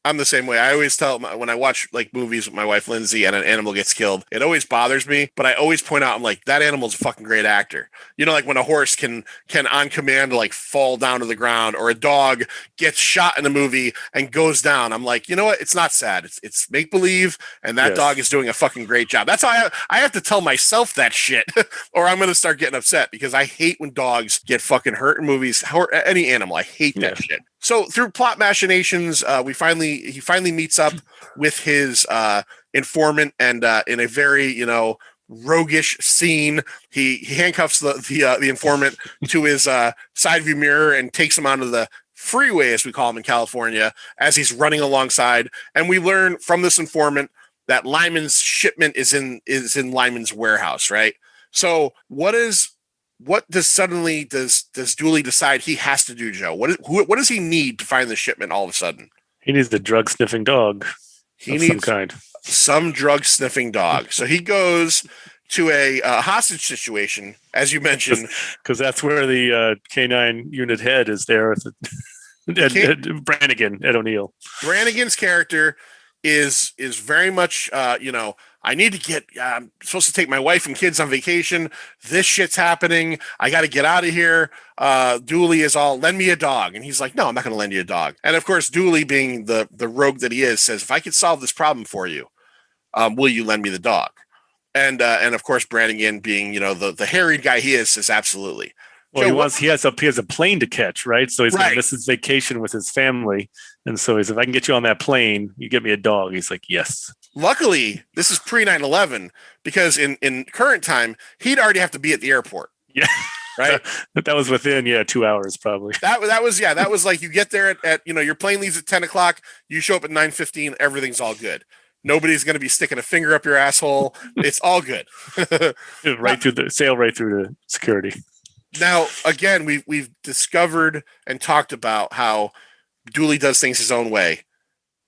I'm the same way. I always tell when I watch like movies with my wife Lindsay and an animal gets killed, it always bothers me. But I always point out, I'm like, that animal's a fucking great actor. Like when a horse can on command like fall down to the ground, or a dog gets shot in a movie and goes down. I'm like, you know what? It's not sad. It's make believe, and that dog is doing a fucking great job. That's how I have to tell myself that shit, or I'm gonna start getting upset because I hate when dogs get fucking hurt in movies. Or any animal, I hate that shit. So through plot machinations, he finally meets up with his informant, and in a very roguish scene, he handcuffs the informant to his side view mirror and takes him onto the freeway, as we call him in California, as he's running alongside. And we learn from this informant that Lyman's shipment is in Lyman's warehouse, right? So what does Dooley decide he has to do, Joe? What does he need to find the shipment all of a sudden? He needs the drug sniffing dog. He needs some drug sniffing dog. So he goes to a hostage situation, as you mentioned, because that's where the K-9 unit head is there. Brannigan, Ed O'Neill. Brannigan's character is very much I need to get I'm supposed to take my wife and kids on vacation. This shit's happening. I got to get out of here. Dooley is all, lend me a dog. And he's like, no, I'm not going to lend you a dog. And of course, Dooley, being the rogue that he is, says, if I could solve this problem for you, will you lend me the dog? And of course, Brannigan, being, the harried guy he is, says absolutely. Well, he has a plane to catch, right? So he's going to miss his vacation with his family. And so he's, if I can get you on that plane, you get me a dog. He's like, yes. Luckily, this is pre 9/11, because in current time, he'd already have to be at the airport. Yeah. Right. That was within 2 hours probably. That was like, you get there at your plane leaves at 10 o'clock, you show up at 9:15, everything's all good. Nobody's going to be sticking a finger up your asshole. It's all good. Sail right through the security. Now, again, we've discovered and talked about how Dooley does things his own way.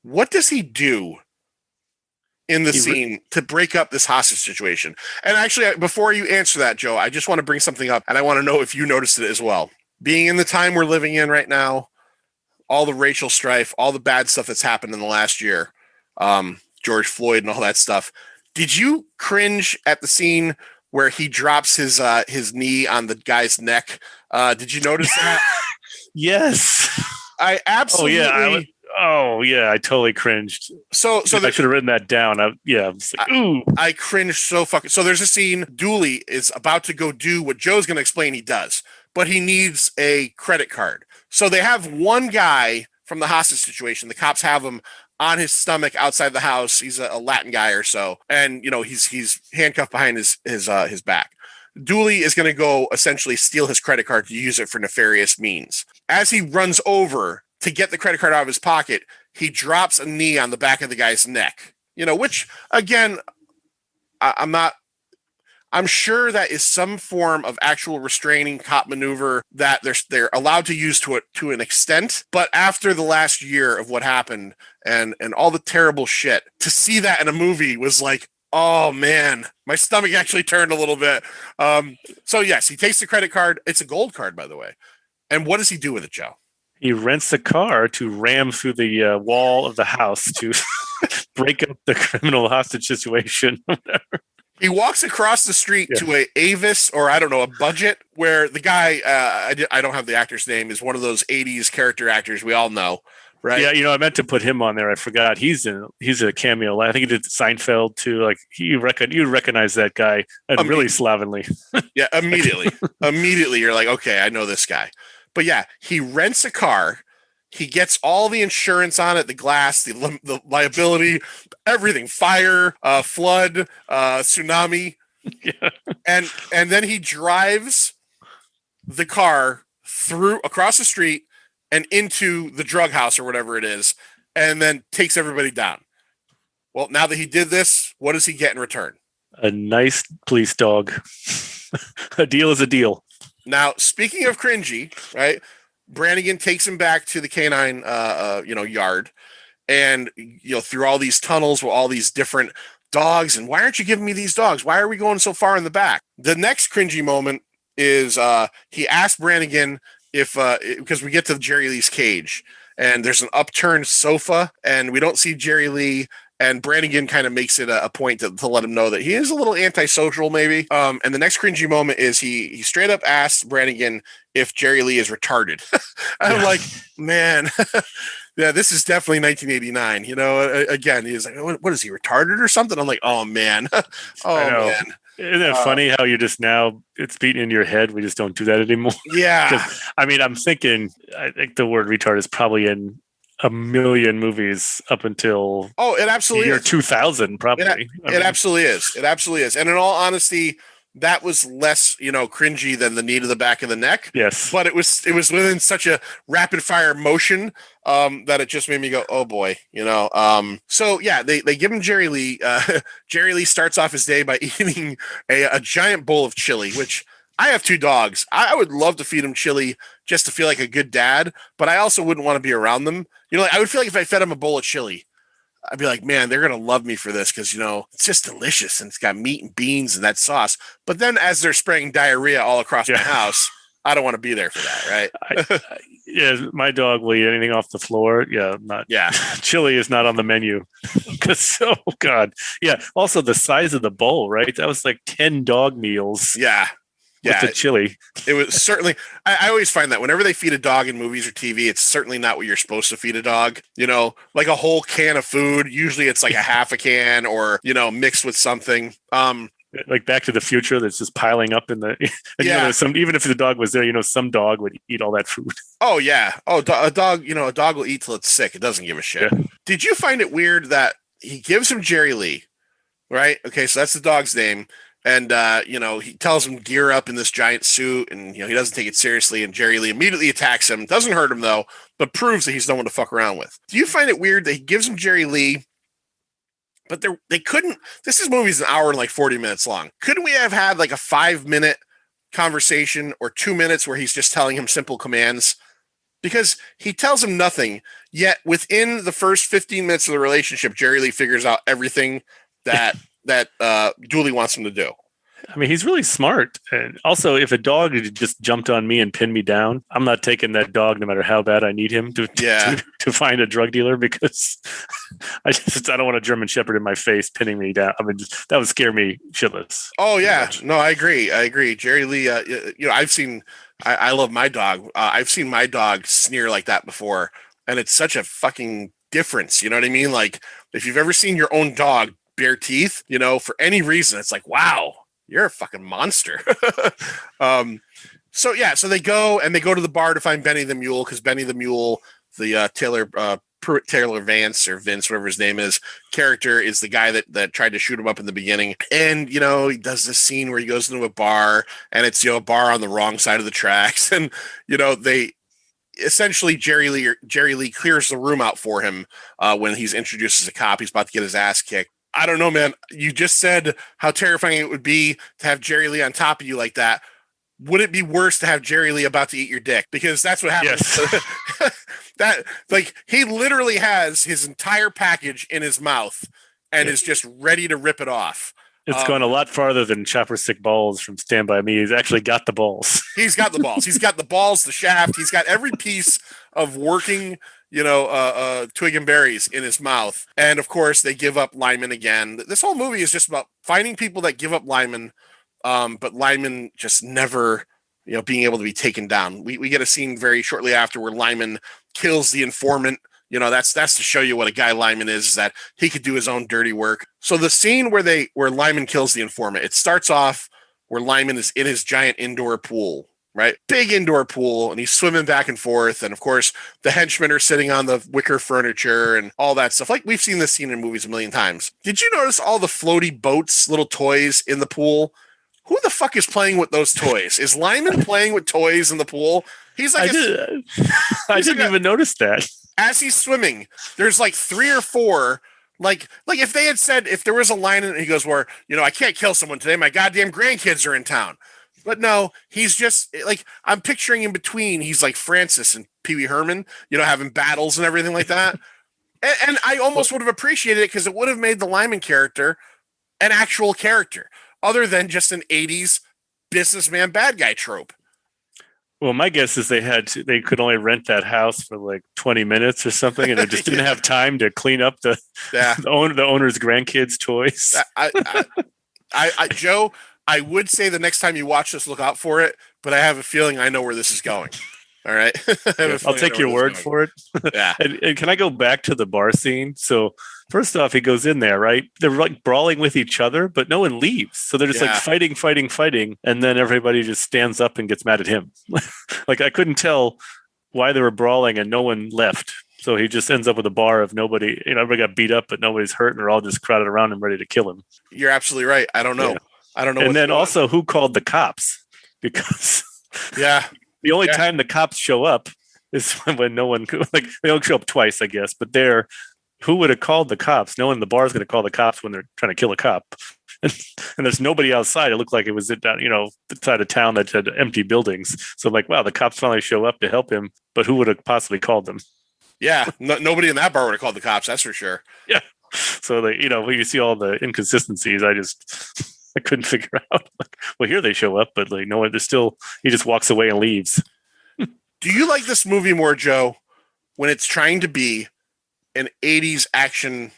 What does he do in the scene to break up this hostage situation? And actually, before you answer that, Joe, I just want to bring something up, and I want to know if you noticed it as well. Being in the time we're living in right now, all the racial strife, all the bad stuff that's happened in the last year, George Floyd and all that stuff. Did you cringe at the scene where he drops his knee on the guy's neck? Did you notice that? Yes. I absolutely. I totally cringed. So I should have written that down. I cringed so fucking. So there's a scene. Dooley is about to go do what Joe's going to explain he does, but he needs a credit card. So they have one guy from the hostage situation. The cops have him on his stomach outside the house. He's a Latin guy or so, and he's handcuffed behind his back. Dooley is going to go essentially steal his credit card to use it for nefarious means. As he runs over to get the credit card out of his pocket, he drops a knee on the back of the guy's neck. Which again, I'm sure that is some form of actual restraining cop maneuver that they're allowed to use to an extent. But after the last year of what happened and all the terrible shit, to see that in a movie was like, oh man, my stomach actually turned a little bit. So yes, he takes the credit card. It's a gold card, by the way. And what does he do with it, Joe? He rents a car to ram through the wall of the house to break up the criminal hostage situation. He walks across the street to a Avis, or I don't know, a Budget, where the guy, I don't have the actor's name, is one of those 80s character actors we all know, right? Yeah, I meant to put him on there. I forgot. He's a cameo. I think he did Seinfeld too. Like you recognize that guy, and really slovenly. Yeah, immediately. Immediately, you're like, okay, I know this guy. But yeah, he rents a car. He gets all the insurance on it, the glass, the liability, everything, fire, flood, tsunami. Yeah. And then he drives the car across the street and into the drug house or whatever it is, and then takes everybody down. Well, now that he did this, what does he get in return? A nice police dog. A deal is a deal. Now, speaking of cringy, right? Brannigan takes him back to the K-9, yard, and through all these tunnels with all these different dogs. And why aren't you giving me these dogs? Why are we going so far in the back? The next cringy moment is he asked Brannigan if because we get to Jerry Lee's cage, and there's an upturned sofa, and we don't see Jerry Lee. And Brannigan kind of makes it a point to let him know that he is a little antisocial, maybe. And the next cringy moment is he straight up asks Brannigan if Jerry Lee is retarded. I'm like, man, yeah, this is definitely 1989. Again, he's like, what is he, retarded or something? I'm like, oh, man. Man. Isn't it funny how you just now it's beaten into your head? We just don't do that anymore. Yeah. I mean, I think the word retard is probably in a million movies up until it absolutely year is. 2000 probably. It absolutely is. And in all honesty, that was less cringy than the knee to the back of the neck. Yes, but it was within such a rapid fire motion that it just made me go, oh boy. So yeah, they give him Jerry Lee. Jerry Lee starts off his day by eating a giant bowl of chili, which I have 2 dogs. I would love to feed them chili just to feel like a good dad, but I also wouldn't want to be around them. I would feel like if I fed them a bowl of chili, I'd be like, man, they're going to love me for this because, it's just delicious and it's got meat and beans and that sauce. But then as they're spraying diarrhea all across my house, I don't want to be there for that, right? Yeah, my dog will eat anything off the floor. Yeah. Chili is not on the menu. Oh, God. Yeah. Also, the size of the bowl, right? That was like 10 dog meals. Yeah. With the chili. It was certainly, I always find that whenever they feed a dog in movies or TV, it's certainly not what you're supposed to feed a dog. Like a whole can of food. Usually it's like a half a can or, mixed with something. Like Back to the Future, that's just piling up in the. Even if the dog was there, some dog would eat all that food. Oh yeah. Oh, a dog will eat till it's sick. It doesn't give a shit. Yeah. Did you find it weird that he gives him Jerry Lee, right? Okay, so that's the dog's name. And, he tells him gear up in this giant suit and, he doesn't take it seriously. And Jerry Lee immediately attacks him. Doesn't hurt him, though, but proves that he's no one to fuck around with. Do you find it weird that he gives him Jerry Lee, but they couldn't? This movie's an hour and like 40 minutes long. Couldn't we have had like a 5-minute conversation or 2 minutes where he's just telling him simple commands? Because he tells him nothing, yet within the first 15 minutes of the relationship, Jerry Lee figures out everything that Dooley wants him to do. I mean, he's really smart. And also, if a dog had just jumped on me and pinned me down, I'm not taking that dog no matter how bad I need him to find a drug dealer because I don't want a German Shepherd in my face pinning me down. I mean, that would scare me shitless. Oh, yeah. No, I agree. Jerry Lee, I love my dog. I've seen my dog sneer like that before, and it's such a fucking difference. You know what I mean? Like, if you've ever seen your own dog bare teeth, for any reason, it's like, wow, you're a fucking monster. So they go to the bar to find Benny the Mule, because Benny the Mule, the Pruitt Taylor Vance or Vince, whatever his name is, character is the guy that tried to shoot him up in the beginning. And, he does this scene where he goes into a bar and it's, a bar on the wrong side of the tracks. And, they essentially Jerry Lee clears the room out for him when he's introduced as a cop. He's about to get his ass kicked. I don't know, man. You just said how terrifying it would be to have Jerry Lee on top of you like that. Would it be worse to have Jerry Lee about to eat your dick? Because that's what happens. Yes. He literally has his entire package in his mouth and is just ready to rip it off. It's gone a lot farther than Chopper Sick Balls from Stand By Me. He's actually got the balls. He's got the balls. He's got the balls, the shaft. He's got every piece of working twig and berries in his mouth. And of course they give up Lyman again. This whole movie is just about finding people that give up Lyman, but Lyman just never, being able to be taken down. We get a scene very shortly after where Lyman kills the informant. That's to show you what a guy Lyman is that he could do his own dirty work. So the scene where Lyman kills the informant, it starts off where Lyman is in his giant indoor pool right? Big indoor pool, and he's swimming back and forth. And of course, the henchmen are sitting on the wicker furniture and all that stuff. Like we've seen this scene in movies a million times. Did you notice all the floaty boats, little toys in the pool? Who the fuck is playing with those toys? Is Lyman playing with toys in the pool? He's like, I didn't even notice that. As he's swimming, there's like 3 or 4. Like if they had said, if there was a line in it, he goes, where, I can't kill someone today. My goddamn grandkids are in town. But no, he's just like, I'm picturing in between. He's like Francis and Pee Wee Herman, having battles and everything like that. and I almost would have appreciated it because it would have made the Lyman character an actual character other than just an 80s businessman bad guy trope. Well, my guess is they could only rent that house for like 20 minutes or something, and they just didn't have time to clean up the owner's grandkids' toys. Joe, I would say the next time you watch this, look out for it, but I have a feeling I know where this is going. All right. I'll take your word for it. Yeah. And can I go back to the bar scene? So first off, he goes in there, right? They're like brawling with each other, but no one leaves. So they're just like fighting. And then everybody just stands up and gets mad at him. Like I couldn't tell why they were brawling and no one left. So he just ends up with a bar of nobody, everybody got beat up, but nobody's hurt. And they're all just crowded around him ready to kill him. You're absolutely right. I don't know. Yeah. I don't know. And then also who called the cops? Because the only time the cops show up is when no one, like they don't show up twice, I guess, but who would have called the cops? No one in the bar is going to call the cops when they're trying to kill a cop. And there's nobody outside. It looked like it was at, the side of town that had empty buildings. So I'm like, wow, the cops finally show up to help him, but who would have possibly called them? Yeah. Nobody in that bar would have called the cops. That's for sure. Yeah. So when you see all the inconsistencies, I couldn't figure out. Like, well, here they show up, but like no one. There's still. He just walks away and leaves. Do you like this movie more, Joe, when it's trying to be an 80s action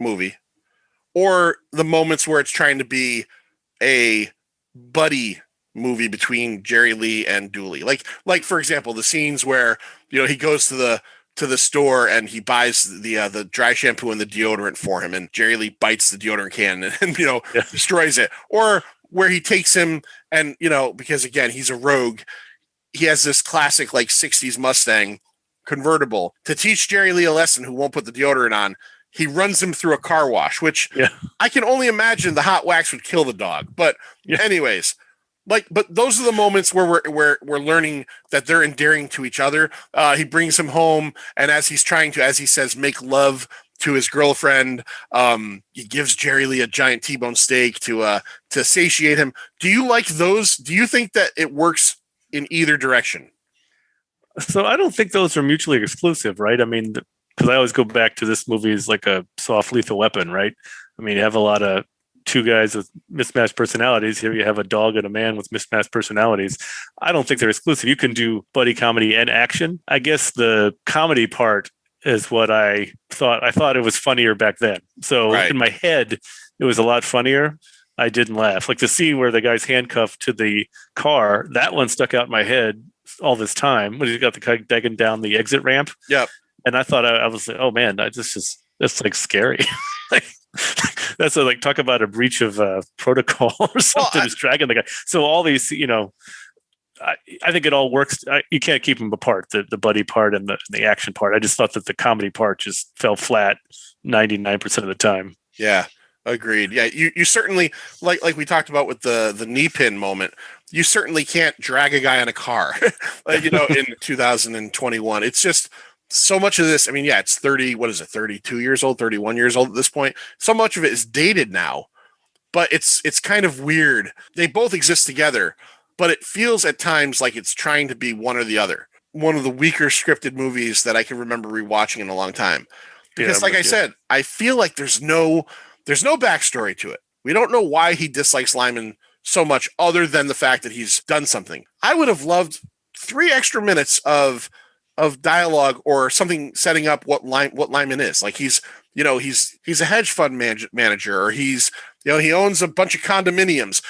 movie, or the moments where it's trying to be a buddy movie between Jerry Lee and Dooley? Like for example, the scenes where he goes to the store and he buys the dry shampoo and the deodorant for him, and Jerry Lee bites the deodorant can and destroys it. Or where he takes him and because again he's a rogue, he has this classic like 60s Mustang convertible to teach Jerry Lee a lesson who won't put the deodorant on. He runs him through a car wash, which I can only imagine the hot wax would kill the dog. But anyways. But those are the moments where we're learning that they're endearing to each other. He brings him home, and as he's trying to, as he says, make love to his girlfriend, he gives Jerry Lee a giant T-bone steak to satiate him. Do you like those? Do you think that it works in either direction? So I don't think those are mutually exclusive, right? I mean, because I always go back to this movie as like a soft lethal weapon, right? I mean, you have a lot of two guys with mismatched personalities. Here you have a dog and a man with mismatched personalities. I don't think they're exclusive. You can do buddy comedy and action. I guess the comedy part is what I thought. I thought it was funnier back then. So in my head, it was a lot funnier. I didn't laugh. Like the scene where the guy's handcuffed to the car, that one stuck out in my head all this time when he's got the guy digging down the exit ramp. Yep. And I thought I was like, oh man, that's like scary. Like, that's like talk about a breach of protocol or something. Just dragging the guy. So all these, I think it all works. You can't keep them apart, the buddy part and the action part. I just thought that the comedy part just fell flat 99% of the time. Yeah, agreed. Yeah, you certainly like we talked about with the knee pin moment. You certainly can't drag a guy on a car, in 2021. It's just so much of this. I mean, it's 32 years old, 31 years old at this point. So much of it is dated now, but it's kind of weird. They both exist together, but it feels at times like it's trying to be one or the other. One of the weaker scripted movies that I can remember rewatching in a long time. Because like I said, I feel like there's no backstory to it. We don't know why he dislikes Lyman so much other than the fact that he's done something. I would have loved 3 extra minutes of dialogue or something setting up what Lyman is. Like he's a hedge fund manager, or he owns a bunch of condominiums.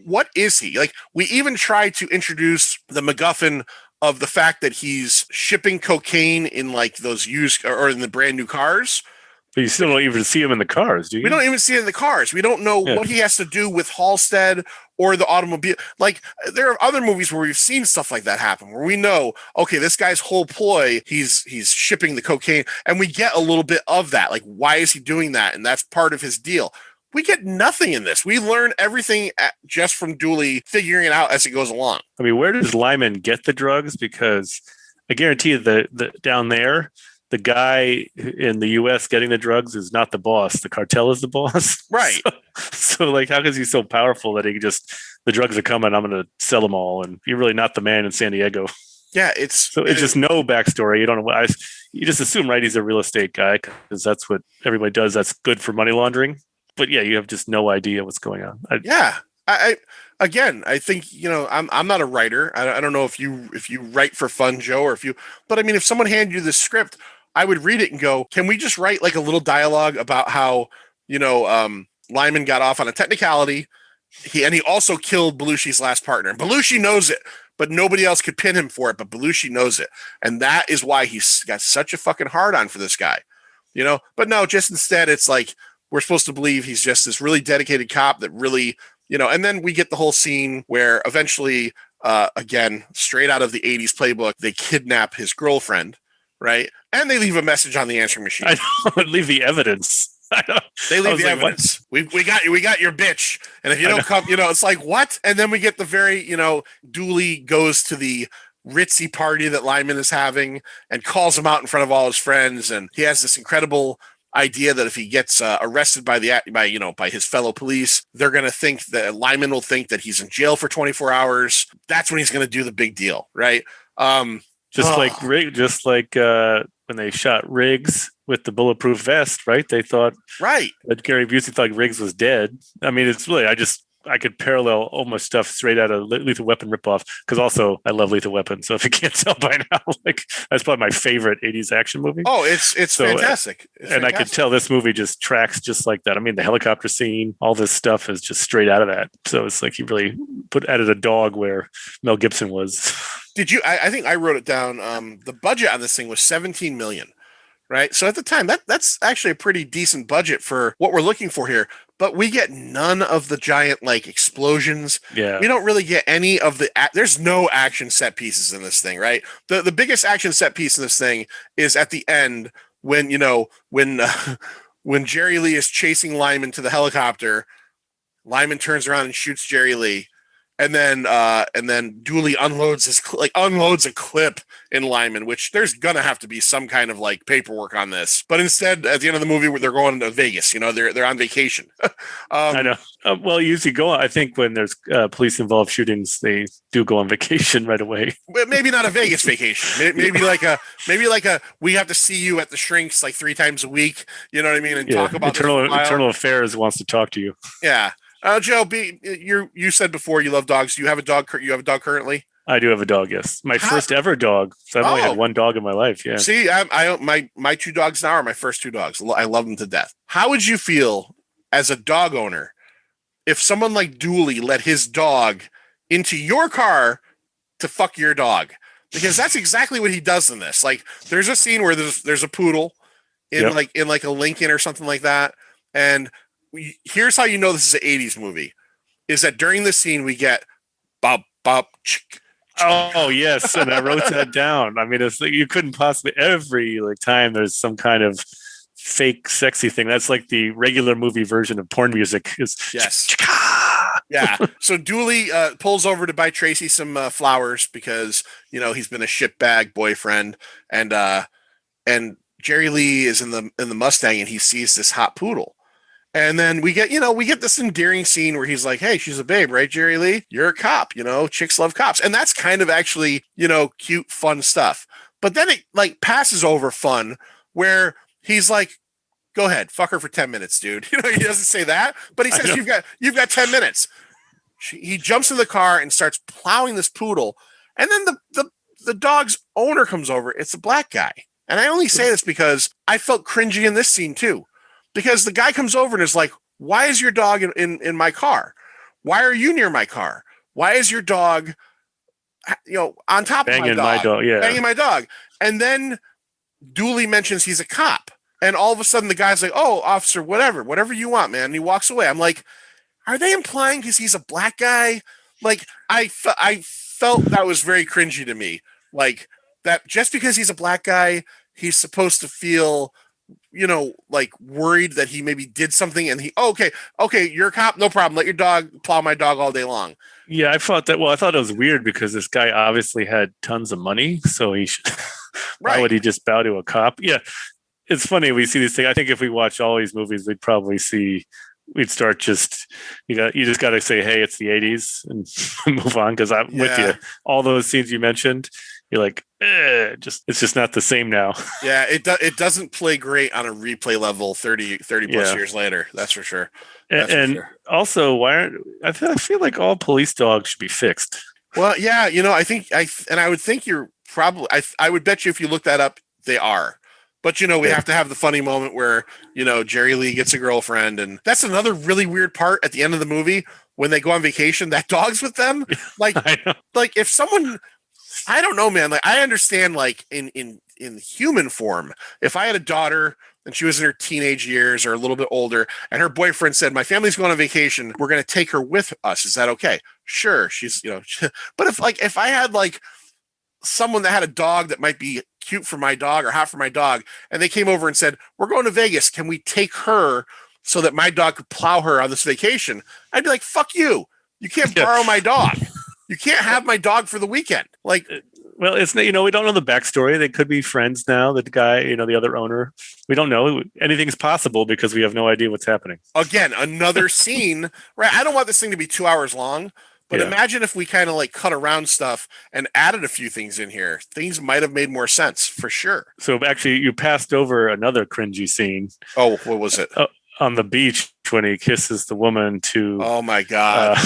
What is he? Like, we even tried to introduce the MacGuffin of the fact that he's shipping cocaine in like those used or in the brand new cars. But you still don't even see him in the cars, do you? We don't even see it in the cars. We don't know what he has to do with Halstead or the automobile. Like, there are other movies where we've seen stuff like that happen, where we know, okay, this guy's whole ploy, he's shipping the cocaine, and we get a little bit of that. Like, why is he doing that? And that's part of his deal. We get nothing in this. We learn everything just from Dooley figuring it out as it goes along. I mean, where does Lyman get the drugs? Because I guarantee you that down there, the guy in the U.S. getting the drugs is not the boss. The cartel is the boss. Right. So like, how is he so powerful that he can just, the drugs are coming, I'm going to sell them all. And you're really not the man in San Diego. Yeah, it's just no backstory. You don't know what you just assume, right? He's a real estate guy because that's what everybody does. That's good for money laundering. But yeah, you have just no idea what's going on. I think, I'm not a writer. I don't know if you write for fun, Joe, but I mean, if someone handed you this script, I would read it and go, can we just write like a little dialogue about how, Lyman got off on a technicality. He also killed Belushi's last partner. Belushi knows it, but nobody else could pin him for it. But Belushi knows it. And that is why he's got such a fucking hard on for this guy, but no, just instead, it's like, we're supposed to believe he's just this really dedicated cop that really, and then we get the whole scene where eventually, again, straight out of the 80s playbook, they kidnap his girlfriend, right? And they leave a message on the answering machine. I don't leave the evidence. They leave the evidence. We got your bitch. And if you don't come, it's like, what? And then we get the very, Dooley goes to the ritzy party that Lyman is having and calls him out in front of all his friends. And he has this incredible idea that if he gets arrested by his fellow police, they're going to think that Lyman will think that he's in jail for 24 hours. That's when he's going to do the big deal. Right. Just like when they shot Riggs with the bulletproof vest, right? They thought that Gary Busey thought Riggs was dead. I mean, it's really, I could parallel almost stuff straight out of Lethal Weapon ripoff, because also I love Lethal Weapon. So if you can't tell by now, like, that's probably my favorite 80s action movie. Oh, it's fantastic. I could tell this movie just tracks just like that. I mean, the helicopter scene, all this stuff is just straight out of that. So it's like he really added a dog where Mel Gibson was. Did you? I think I wrote it down. The budget on this thing was $17 million. Right. So at the time, that's actually a pretty decent budget for what we're looking for here. But we get none of the giant like explosions. Yeah. We don't really get any of there's no action set pieces in this thing. Right. The biggest action set piece in this thing is at the end when when Jerry Lee is chasing Lyman to the helicopter. Lyman turns around and shoots Jerry Lee. And then Dooley unloads a clip in Lyman, which there's gonna have to be some kind of like paperwork on this. But instead, at the end of the movie, they're going to Vegas. They're on vacation. I know. Well, usually go on. I think when there's police involved shootings, they do go on vacation right away. Maybe not a Vegas vacation. Maybe like a we have to see you at the shrinks like 3 times a week. You know what I mean? And talk about Internal Affairs wants to talk to you. Yeah. Joe, you said before you love dogs. Do you have a dog? You have a dog currently? I do have a dog. Yes, my first ever dog. So I've only had one dog in my life. Yeah. See, my 2 dogs now are my first 2 dogs. I love them to death. How would you feel as a dog owner if someone like Dooley let his dog into your car to fuck your dog? Because that's exactly what he does in this. Like, there's a scene where there's a poodle in like a Lincoln or something like that, and here's how you know this is an 80s movie, is that during the scene we get bop, bop, chick. Oh, yes. And I wrote that down. I mean, it's like you couldn't possibly, every time there's some kind of fake sexy thing. That's like the regular movie version of porn music. Yes. Yeah. So Dooley pulls over to buy Tracy some flowers because, he's been a shitbag boyfriend. And Jerry Lee is in the Mustang and he sees this hot poodle. And then we get this endearing scene where he's like, hey, she's a babe, right, Jerry Lee? You're a cop, chicks love cops. And that's kind of actually, cute, fun stuff. But then it like passes over fun where he's like, go ahead, fuck her for 10 minutes, dude. He doesn't say that, but he says, you've got 10 minutes. He jumps in the car and starts plowing this poodle. And then the dog's owner comes over. It's a black guy. And I only say this because I felt cringy in this scene too. Because the guy comes over and is like, why is your dog in my car? Why are you near my car? Why is your dog, on top of my dog? My dog, yeah. Banging my dog. And then Dooley mentions he's a cop. And all of a sudden the guy's like, oh, officer, whatever you want, man. And he walks away. I'm like, are they implying because he's a black guy? Like, I felt that was very cringy to me. Like, that just because he's a black guy, he's supposed to feel, like worried that he maybe did something and okay, you're a cop, no problem. Let your dog plow my dog all day long. Yeah, I thought it was weird because this guy obviously had tons of money, so he should, why would he just bow to a cop? Yeah, it's funny we see these things. I think if we watch all these movies, we'd start you just got to say, hey, it's the 80s and move on, because I'm with you. All those scenes you mentioned, you're like, it's just not the same now. Yeah, it doesn't play great on a replay level 30 plus years later. That's for sure. Also, I feel like all police dogs should be fixed. Well, yeah, I would think you're probably, I would bet you if you look that up, they are. But, we have to have the funny moment where, Jerry Lee gets a girlfriend. And that's another really weird part at the end of the movie when they go on vacation, that dog's with them. Like, if someone, I don't know, man, like I understand like in human form, if I had a daughter and she was in her teenage years or a little bit older and her boyfriend said, my family's going on vacation, we're going to take her with us. Is that okay? Sure. She's, but if I had like someone that had a dog that might be cute for my dog or hot for my dog, and they came over and said, we're going to Vegas, can we take her so that my dog could plow her on this vacation? I'd be like, fuck you. You can't borrow my dog. You can't have my dog for the weekend. Like, well, it's, we don't know the backstory. They could be friends now. The guy, the other owner, we don't know. Anything's possible because we have no idea what's happening. Again, another scene, right? I don't want this thing to be 2 hours long. But imagine if we kind of like cut around stuff and added a few things in here. Things might have made more sense for sure. So actually, you passed over another cringy scene. Oh, what was it? On the beach when he kisses the woman to. Oh my God!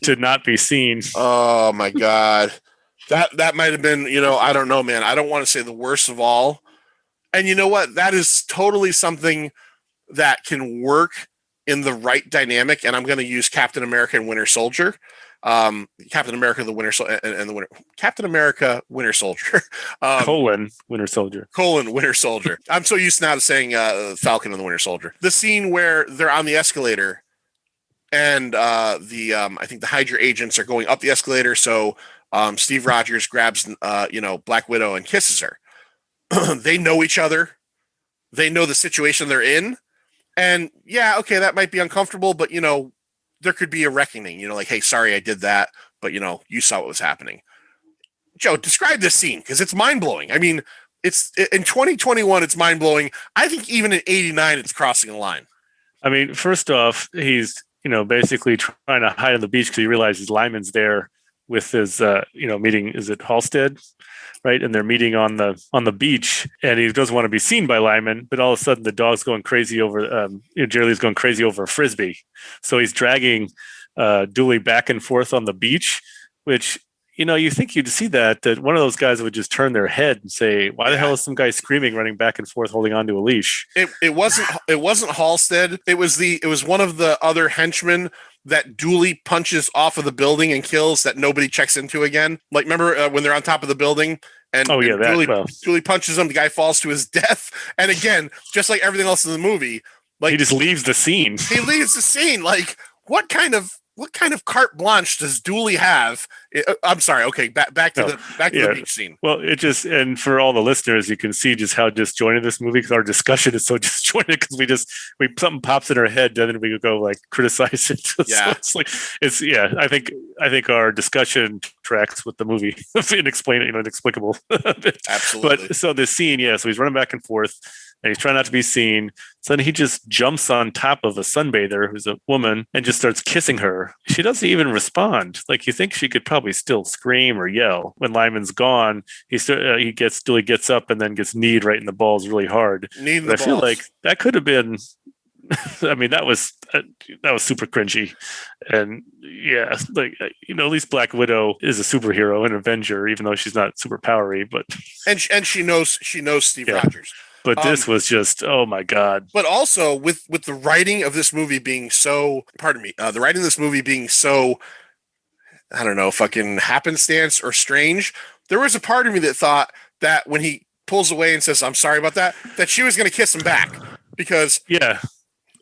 To not be seen. Oh my God! That might have been. I don't know, man. I don't want to say the worst of all. And you know what? That is totally something that can work in the right dynamic, and I'm going to use Captain America and Winter Soldier. Captain America, the Winter Soldier, and the Winter Captain America, Winter Soldier. Winter Soldier. Winter Soldier. I'm so used now to saying Falcon and the Winter Soldier. The scene where they're on the escalator, and I think the Hydra agents are going up the escalator. So Steve Rogers grabs Black Widow and kisses her. They know each other. They know the situation they're in. And yeah, okay, that might be uncomfortable, but there could be a reckoning, like, hey, sorry I did that, but you saw what was happening. Joe, describe this scene because it's mind blowing. I mean, it's in 2021, it's mind blowing. I think even in '89, it's crossing the line. I mean, first off, he's basically trying to hide on the beach because he realizes Lyman's there with his meeting. Is it Halstead? Right, and they're meeting on the beach, and he doesn't want to be seen by Lyman. But all of a sudden, the dog's going crazy over. Jerry Lee's going crazy over a frisbee, so he's dragging Dooley back and forth on the beach. Which you think you'd see that one of those guys would just turn their head and say, "Why the hell is some guy screaming, running back and forth, holding onto a leash?" It wasn't Halstead. It was one of the other henchmen that Dooley punches off of the building and kills that nobody checks into again. Like, remember when they're on top of the building and, Dooley punches him, the guy falls to his death. And again, just like everything else in the movie, like he just leaves the scene. He leaves the scene. Like, what kind of carte blanche does Dooley have? I'm sorry. Okay, back to the beach scene. Well, and for all the listeners, you can see just how disjointed this movie, because our discussion is so disjointed because something pops in our head and then we go like criticize it. Yeah, so I think our discussion tracks with the movie inexplicable. Absolutely. But so this scene, so he's running back and forth. And he's trying not to be seen. So then he just jumps on top of a sunbather, who's a woman, and just starts kissing her. She doesn't even respond. Like, you think she could probably still scream or yell. When Lyman's gone, Dooley gets up and then gets kneed right in the balls really hard. I feel like that could have been. I mean, that was super cringy, and at least Black Widow is a superhero, an Avenger, even though she's not super powery. But and she knows Steve Rogers. But this was just, oh my God. But also with the writing of this movie being so, the writing of this movie being so, I don't know, fucking happenstance or strange. There was a part of me that thought that when he pulls away and says, "I'm sorry about that," that she was going to kiss him back because Yeah.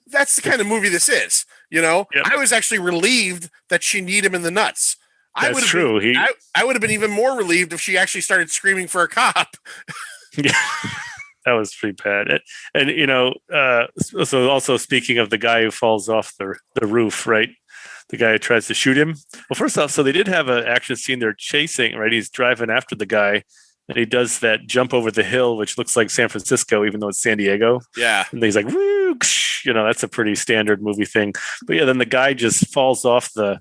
that's the kind of movie this is. You know, Yep. I was actually relieved that she kneed him in the nuts. That's true. I would have been even more relieved if she actually started screaming for a cop. Yeah. That was pretty bad. And you know, so also speaking of the guy who falls off the roof, right? The guy who tries to shoot him. Well, first off, so they did have an action scene. They're chasing, right? He's driving after the guy, and he does that jump over the hill, which looks like San Francisco, even though it's San Diego. Yeah. And he's like, woo, you know, that's a pretty standard movie thing. But yeah, then the guy just falls off the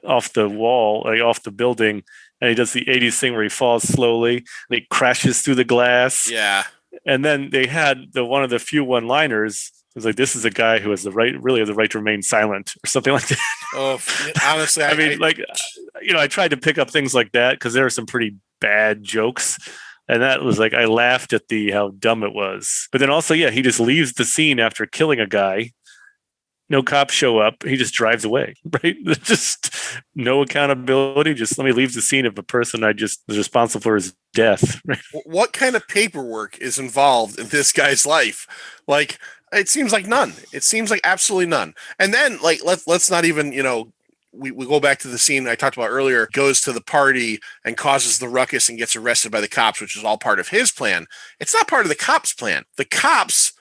wall, like off the building, and he does the 80s thing where he falls slowly and he crashes through the glass. Yeah. And then they had one of the few one-liners. It was like, this is a guy who has the right to remain silent, or something like that. Oh, honestly, I mean, I tried to pick up things like that because there were some pretty bad jokes. And that was like, I laughed at how dumb it was. But then also, yeah, he just leaves the scene after killing a guy. No cops show up. He just drives away, right? Just no accountability. Just let me leave the scene of a person I just was responsible for his death. Right? What kind of paperwork is involved in this guy's life? Like, it seems like none. It seems like absolutely none. And then, like, let's not even, you know, we go back to the scene I talked about earlier, goes to the party and causes the ruckus and gets arrested by the cops, which is all part of his plan. It's not part of the cops' plan. The cops,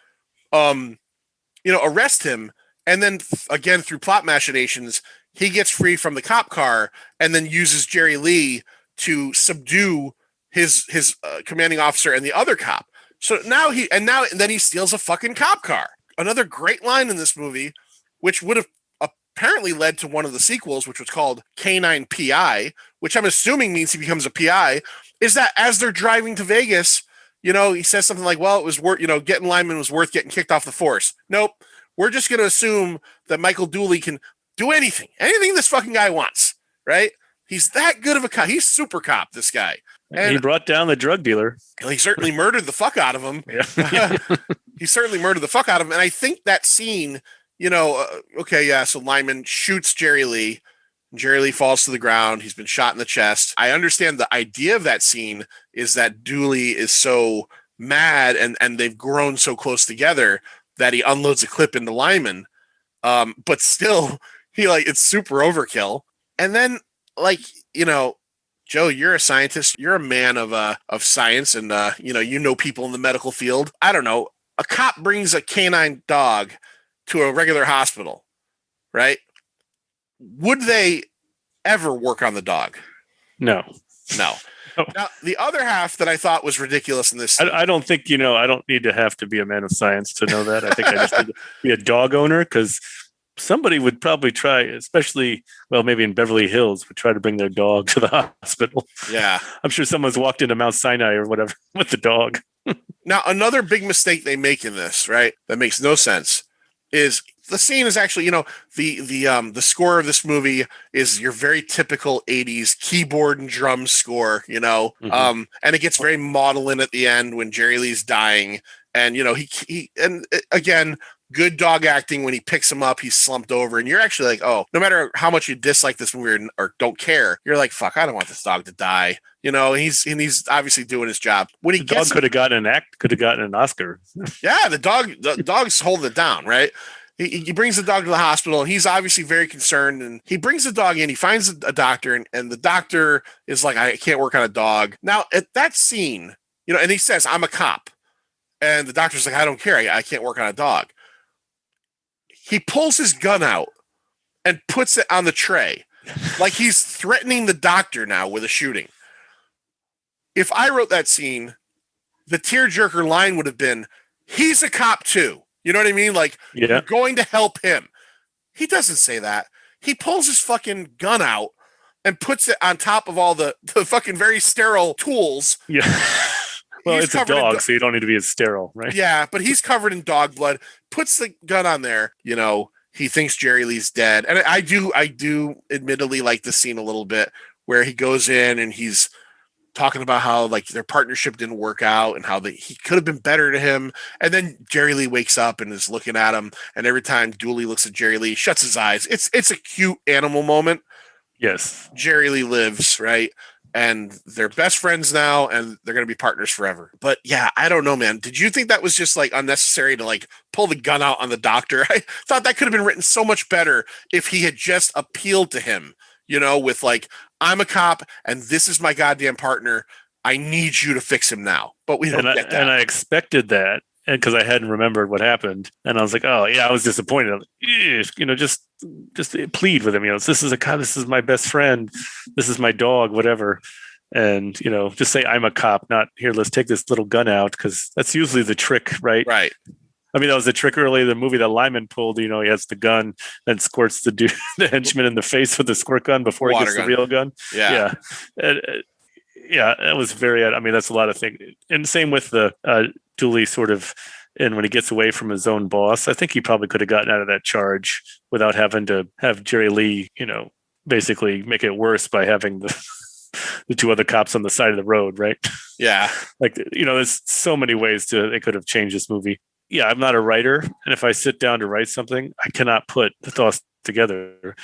arrest him. And then again, through plot machinations, he gets free from the cop car and then uses Jerry Lee to subdue his commanding officer and the other cop. So then he steals a fucking cop car. Another great line in this movie, which would have apparently led to one of the sequels, which was called K-9 PI, which I'm assuming means he becomes a PI, is that as they're driving to Vegas, you know, he says something like, well, it was worth, you know, getting lineman was worth getting kicked off the force. Nope. We're just going to assume that Michael Dooley can do anything this fucking guy wants, right? He's that good of a cop. He's super cop, this guy. And he brought down the drug dealer. He certainly murdered the fuck out of him. Yeah. He certainly murdered the fuck out of him. And I think that scene, you know, so Lyman shoots Jerry Lee. Jerry Lee falls to the ground. He's been shot in the chest. I understand the idea of that scene is that Dooley is so mad and they've grown so close together that he unloads a clip into Lyman. But still, it's super overkill. And then, Joe, you're a scientist. You're a man of science, and you know people in the medical field. I don't know. A cop brings a canine dog to a regular hospital, right? Would they ever work on the dog? No. Now, the other half that I thought was ridiculous in this, I don't think, I don't need to have to be a man of science to know that. I think I just need to be a dog owner, because somebody would probably try, especially, maybe in Beverly Hills, would try to bring their dog to the hospital. Yeah. I'm sure someone's walked into Mount Sinai or whatever with the dog. Now, another big mistake they make in this, right, that makes no sense, is the scene is actually, the score of this movie is your very typical 80s keyboard and drum score, and it gets very maudlin at the end when Jerry Lee's dying. And, again, good dog acting. When he picks him up, he's slumped over, and you're actually like, oh, no matter how much you dislike this movie or don't care, you're like, fuck, I don't want this dog to die. He's obviously doing his job. When he dog could have gotten an Oscar. Yeah, the dog's holding it down, right? He brings the dog to the hospital, and he's obviously very concerned. And he brings the dog in. He finds a doctor, and the doctor is like, I can't work on a dog. Now, at that scene, and he says, I'm a cop. And the doctor's like, I don't care. I can't work on a dog. He pulls his gun out and puts it on the tray, like he's threatening the doctor now with a shooting. If I wrote that scene, the tearjerker line would have been, he's a cop too. You know what I mean? Like, yeah. You're going to help him. He doesn't say that. He pulls his fucking gun out and puts it on top of all the fucking very sterile tools. Yeah. Well, it's a dog, so you don't need to be as sterile, right? Yeah, but he's covered in dog blood. Puts the gun on there. He thinks Jerry Lee's dead. And I do admittedly like the scene a little bit where he goes in and he's talking about how their partnership didn't work out and how he could have been better to him. And then Jerry Lee wakes up and is looking at him. And every time Dooley looks at Jerry Lee, he shuts his eyes. It's a cute animal moment. Yes. Jerry Lee lives, right? and they're best friends now, and they're going to be partners forever. But yeah, I don't know, man. Did you think that was just like unnecessary to like pull the gun out on the doctor? I thought that could have been written so much better if he had just appealed to him, with like, I'm a cop and this is my goddamn partner. I need you to fix him now. But we don't get that. And I expected that. And because I hadn't remembered what happened, and I was like, "Oh yeah," I was disappointed. Just plead with him. This is a cop. This is my best friend. This is my dog. Whatever. And just say I'm a cop. Not here. Let's take this little gun out, because that's usually the trick, right? Right. I mean, that was the trick earlier in the movie that Lyman pulled. He has the gun, then squirts the dude, the henchman in the face with the squirt gun before he gets the real gun. Yeah. Yeah, that was very. I mean, that's a lot of things. And same with the Dooley sort of. And when he gets away from his own boss, I think he probably could have gotten out of that charge without having to have Jerry Lee, basically make it worse by having the two other cops on the side of the road, right? Yeah. Like, there's so many ways they could have changed this movie. Yeah, I'm not a writer. And if I sit down to write something, I cannot put the thoughts together.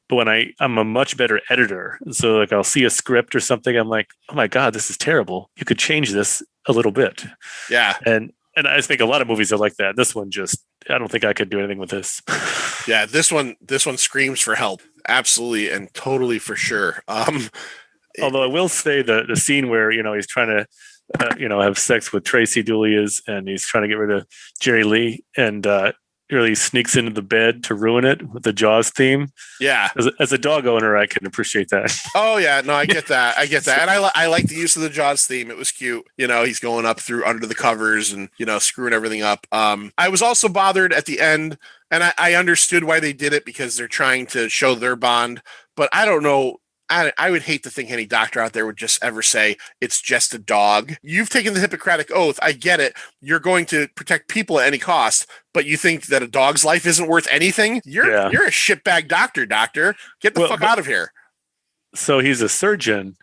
But when I'm a much better editor. And so like I'll see a script or something, I'm like, oh my God, this is terrible. You could change this a little bit. Yeah. And I think a lot of movies are like that. This one I don't think I could do anything with this. Yeah, this one screams for help. Absolutely and totally for sure. Although I will say the scene where, he's trying to, have sex with Tracy Dooley and he's trying to get rid of Jerry Lee and really sneaks into the bed to ruin it with the Jaws theme. Yeah. As a dog owner, I can appreciate that. Oh yeah, no, I get that. And I like the use of the Jaws theme. It was cute. He's going up through under the covers and, screwing everything up. I was also bothered at the end, and I understood why they did it, because they're trying to show their bond, but I don't know. I would hate to think any doctor out there would just ever say it's just a dog. You've taken the Hippocratic Oath. I get it. You're going to protect people at any cost, but you think that a dog's life isn't worth anything? You're a shitbag doctor. Get the fuck out of here. So he's a surgeon.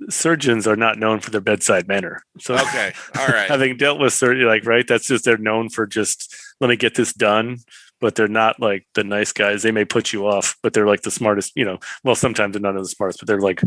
Surgeons are not known for their bedside manner. So okay, all right. Having dealt with surgery, right? That's just they're known for just let me get this done. But they're not like the nice guys. They may put you off, but they're like the smartest, well, sometimes they're not the smartest, but they're like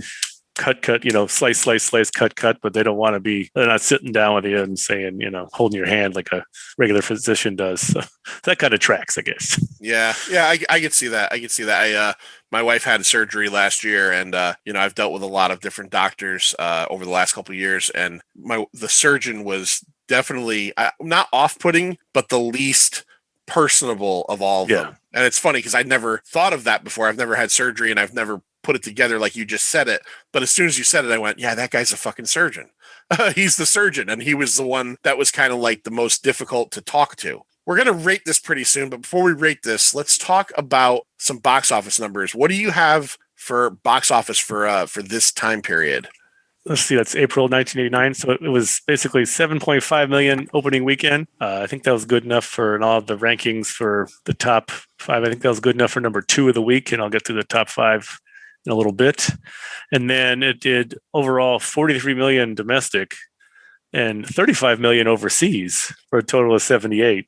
cut, slice, cut, but they don't want to they're not sitting down with you and saying, holding your hand like a regular physician does. So that kind of tracks, I guess. Yeah. I could see that. My wife had surgery last year, and I've dealt with a lot of different doctors over the last couple of years, and the surgeon was definitely not off-putting, but the least personable of all of them. And it's funny because I'd never thought of that before. I've never had surgery, and I've never put it together like you just said it. But as soon as you said it, I went, yeah, that guy's a fucking surgeon. He's the surgeon. And he was the one that was kind of like the most difficult to talk to. We're going to rate this pretty soon. But before we rate this, let's talk about some box office numbers. What do you have for box office for this time period? Let's see, that's April 1989. So it was basically 7.5 million opening weekend. I think that was good enough for all the rankings for the top 5. I think that was good enough for number 2 of the week, and I'll get to the top 5 in a little bit. And then it did overall 43 million domestic and 35 million overseas for a total of 78.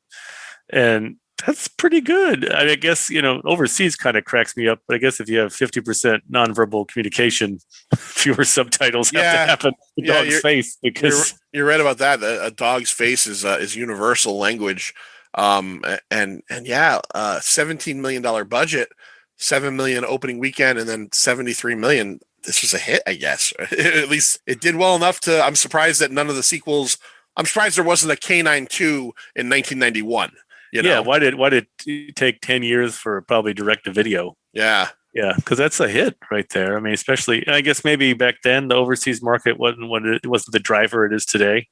And that's pretty good. I guess, overseas kind of cracks me up, but I guess if you have 50% nonverbal communication, fewer subtitles have to happen to dog's face, because you're right about that. A dog's face is universal language. $17 million budget, 7 million opening weekend, and then 73 million. This was a hit, I guess. At least it did well enough I'm surprised that none of the sequels, I'm surprised there wasn't a K-9 2 in 1991. Yeah, why did it take 10 years for probably direct to video? Yeah, because that's a hit right there. I mean, especially, I guess maybe back then the overseas market wasn't the driver it is today,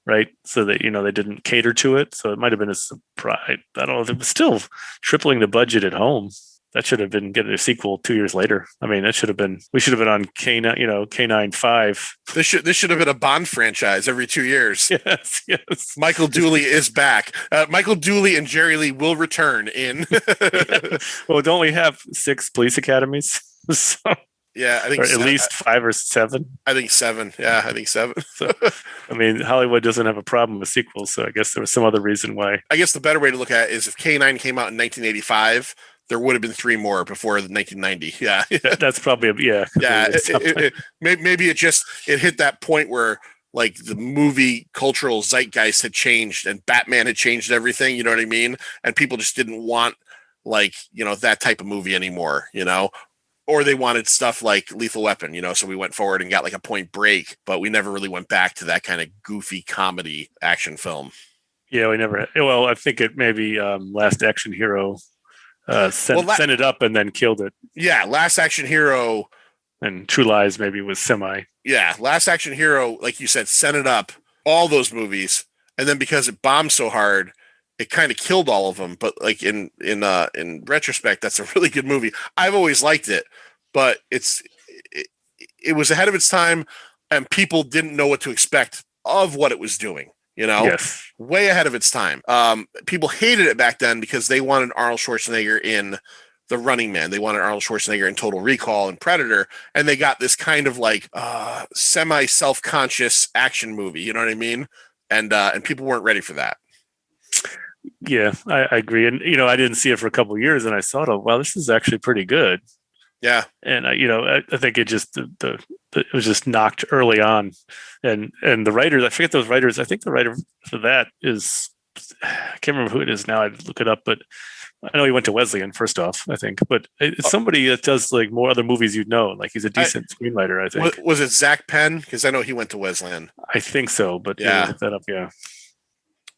right? So that they didn't cater to it, so it might have been a surprise. I don't know. It was still tripling the budget at home. That should have been getting a sequel 2 years later. I mean, we should have been on K9, K9 5. This should have been a Bond franchise every 2 years. Yes. Michael Dooley is back. Michael Dooley and Jerry Lee will return in. Well, don't we have 6 police academies? So, yeah, I think or at least 5 or 7. I think 7. Yeah, I think 7. So, I mean, Hollywood doesn't have a problem with sequels, so I guess there was some other reason why. I guess the better way to look at it is if K-9 came out in 1985, there would have been 3 more before the 1990. Yeah. That's probably Yeah. Maybe it hit that point where like the movie cultural zeitgeist had changed and Batman had changed everything. You know what I mean? And people just didn't want like, that type of movie anymore, or they wanted stuff like Lethal Weapon, so we went forward and got like a Point Break, but we never really went back to that kind of goofy comedy action film. Yeah, we never. Well, I think it maybe Last Action Hero sent it up and then killed it. Yeah, Last Action Hero and True Lies maybe was semi. Yeah, Last Action Hero, like you said, sent it up, all those movies, and then because it bombed so hard, it kind of killed all of them. But like in retrospect, that's a really good movie. I've always liked it, but it was ahead of its time, and people didn't know what to expect of what it was doing. Yes. Way ahead of its time. People hated it back then because they wanted Arnold Schwarzenegger in The Running Man. They wanted Arnold Schwarzenegger in Total Recall and Predator, and they got this kind of like semi self-conscious action movie. You know what I mean? And people weren't ready for that. Yeah, I agree. And I didn't see it for a couple of years, and I saw it. Wow, this is actually pretty good. Yeah, and I think it just it was just knocked early on, and the writers, I forget those writers. I think the writer for that is, I can't remember who it is now. I'd look it up, but I know he went to Wesleyan first off, I think, but it's somebody that does like more other movies like he's a decent screenwriter, I think. Was it Zach Penn? Because I know he went to Wesleyan. I think so, but yeah, look that up. Yeah.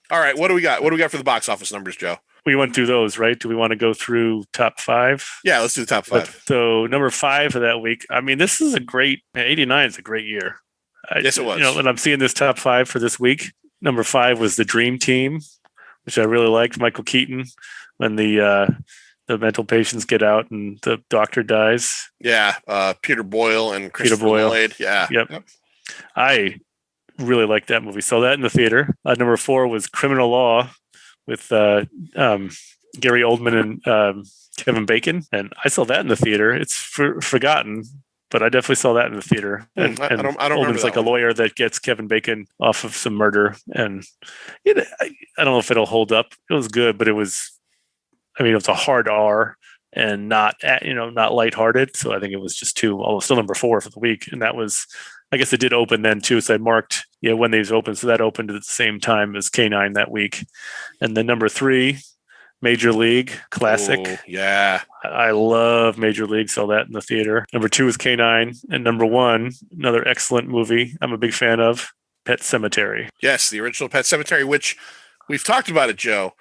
All right, what do we got? What do we got for the box office numbers, Joe? We went through those, right? Do we want to go through top 5? Yeah, let's do the top 5. So number 5 for that week. I mean, this is 89 is a great year. Yes, it was. And I'm seeing this top 5 for this week. Number 5 was The Dream Team, which I really liked. Michael Keaton, when the mental patients get out and the doctor dies. Yeah, Peter Boyle and Christopher Lloyd. Yeah. Yep. I really liked that movie. Saw that in the theater. Number 4 was Criminal Law with Gary Oldman and Kevin Bacon, and I saw that in the theater. It's forgotten, but I definitely saw that in the theater. And I don't Oldman's like a lawyer that gets Kevin Bacon off of some murder, and I don't know if it'll hold up. It was good, but it was a hard R and not lighthearted. So I think it was just still number 4 for the week, and that was. I guess it did open then too, so I marked when these opened. So that opened at the same time as K-9 that week. And then number 3, Major League classic. Ooh, yeah, I love Major League. Saw that in the theater. Number 2 is K-9, and number 1, another excellent movie I'm a big fan of, Pet Sematary. Yes, the original Pet Sematary, which we've talked about it, Joe,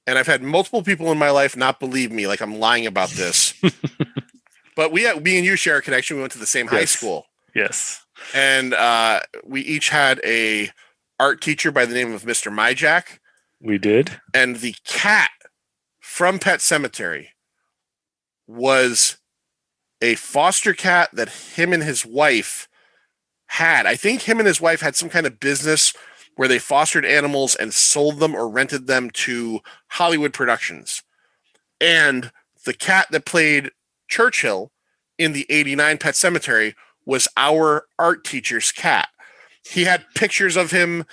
and I've had multiple people in my life not believe me, like I'm lying about this. But me and you share a connection. We went to the same high school. Yes. And we each had a art teacher by the name of Mr. Myjack. We did. And the cat from Pet Sematary was a foster cat that him and his wife had. I think him and his wife had some kind of business where they fostered animals and sold them or rented them to Hollywood productions. And the cat that played Churchill in the 89 Pet Sematary was our art teacher's cat. He had pictures of him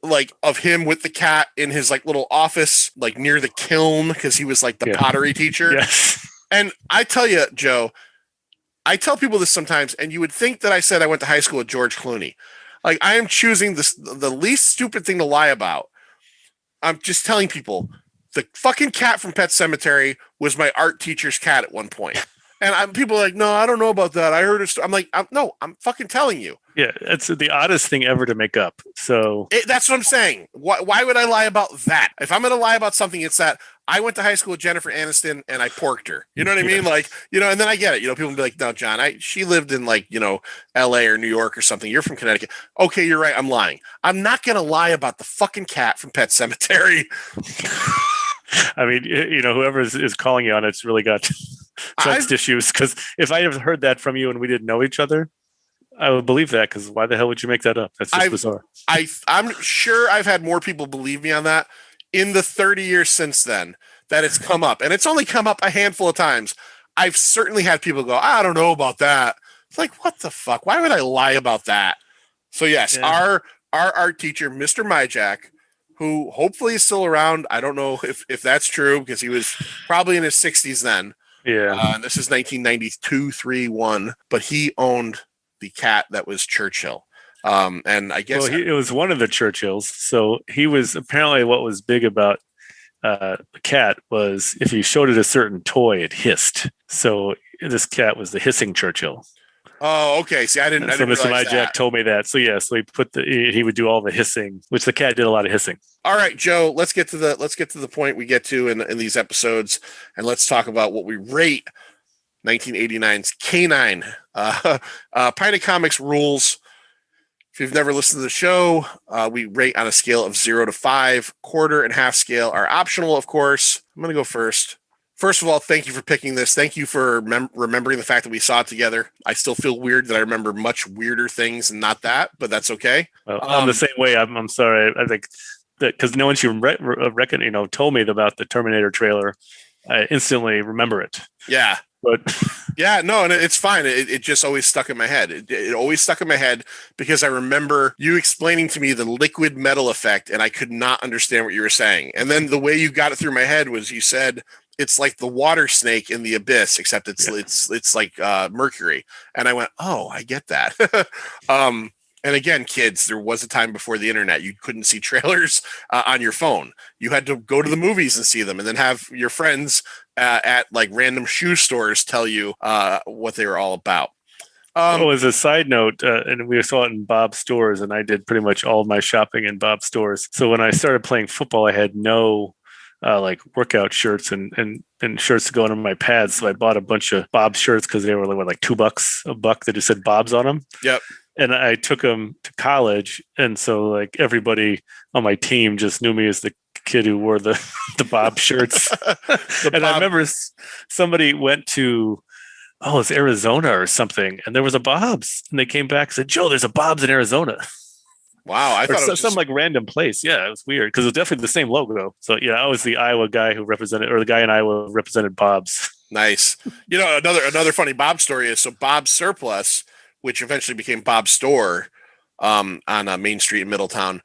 with the cat in his like little office, like near the kiln, because he was like the pottery teacher. Yes. And I tell you, Joe, I tell people this sometimes, and you would think that I said I went to high school with George Clooney. Like I am choosing the least stupid thing to lie about. I'm just telling people the fucking cat from Pet Sematary was my art teacher's cat at one point. And people are like, no, I don't know about that. I heard it. I'm like, no, I'm fucking telling you. Yeah, it's the oddest thing ever to make up. So that's what I'm saying. Why would I lie about that? If I'm going to lie about something, it's that I went to high school with Jennifer Aniston and I porked her. You know what I mean? Like, and then I get it. People will be like, no, John, she lived in like, LA or New York or something. You're from Connecticut. Okay, you're right. I'm lying. I'm not going to lie about the fucking cat from Pet Sematary. I mean, whoever is calling you on it's really got trust issues. Because if I had heard that from you and we didn't know each other, I would believe that. Because why the hell would you make that up? That's just bizarre. I'm sure I've had more people believe me on that in the 30 years since then that it's come up, and it's only come up a handful of times. I've certainly had people go, I don't know about that. It's like, what the fuck? Why would I lie about that? So yes, our art teacher, Mr. Myjack, who hopefully is still around. I don't know if that's true because he was probably in his 60s then. Yeah. And this is 1992, 3-1, but he owned the cat that was Churchill. And I guess Well, it was one of the Churchills. So he was apparently what was big about the cat was if you showed it a certain toy, it hissed. So this cat was the hissing Churchill. Oh, okay. See, I didn't So Mr. realize Myjack that. told me that. So yeah, so he would do all the hissing, which the cat did a lot of hissing. All right, Joe, let's get to the point we get to in these episodes, and let's talk about what we rate 1989's K-9. Pint of Comics rules. If you've never listened to the show, we rate on a scale of 0 to 5. Quarter and half scale are optional, of course. I'm going to go first. First of all, thank you for picking this. Thank you for remembering the fact that we saw it together. I still feel weird that I remember much weirder things and not that, but that's okay. Well, I'm the same way. I'm sorry. I think that because no one told me about the Terminator trailer, I instantly remember it. Yeah. But yeah, no, and it's fine. It just always stuck in my head. It always stuck in my head because I remember you explaining to me the liquid metal effect, and I could not understand what you were saying. And then the way you got it through my head was you said it's like the water snake in the abyss, except it's like mercury. And I went, oh, I get that. And again, kids, there was a time before the internet. You couldn't see trailers on your phone. You had to go to the movies and see them and then have your friends at like random shoe stores tell you what they were all about. as a side note, and we saw it in Bob's stores, and I did pretty much all of my shopping in Bob's stores. So when I started playing football, I had no like workout shirts and shirts to go under my pads. So I bought a bunch of Bob's shirts because they were like $2 a buck that just said Bob's on them. Yep. And I took them to college, and so like everybody on my team just knew me as the kid who wore the Bob shirts. I remember somebody went to it's Arizona or something, and there was a Bob's, and they came back and said, "Joe, there's a Bob's in Arizona." Wow, I thought it was some like random place. Yeah, it was weird because it was definitely the same logo. So yeah, I was the Iowa guy who represented, or the guy in Iowa who represented Bob's. Nice. Another funny Bob story is Bob's Surplus, which eventually became Bob's Store on Main Street in Middletown.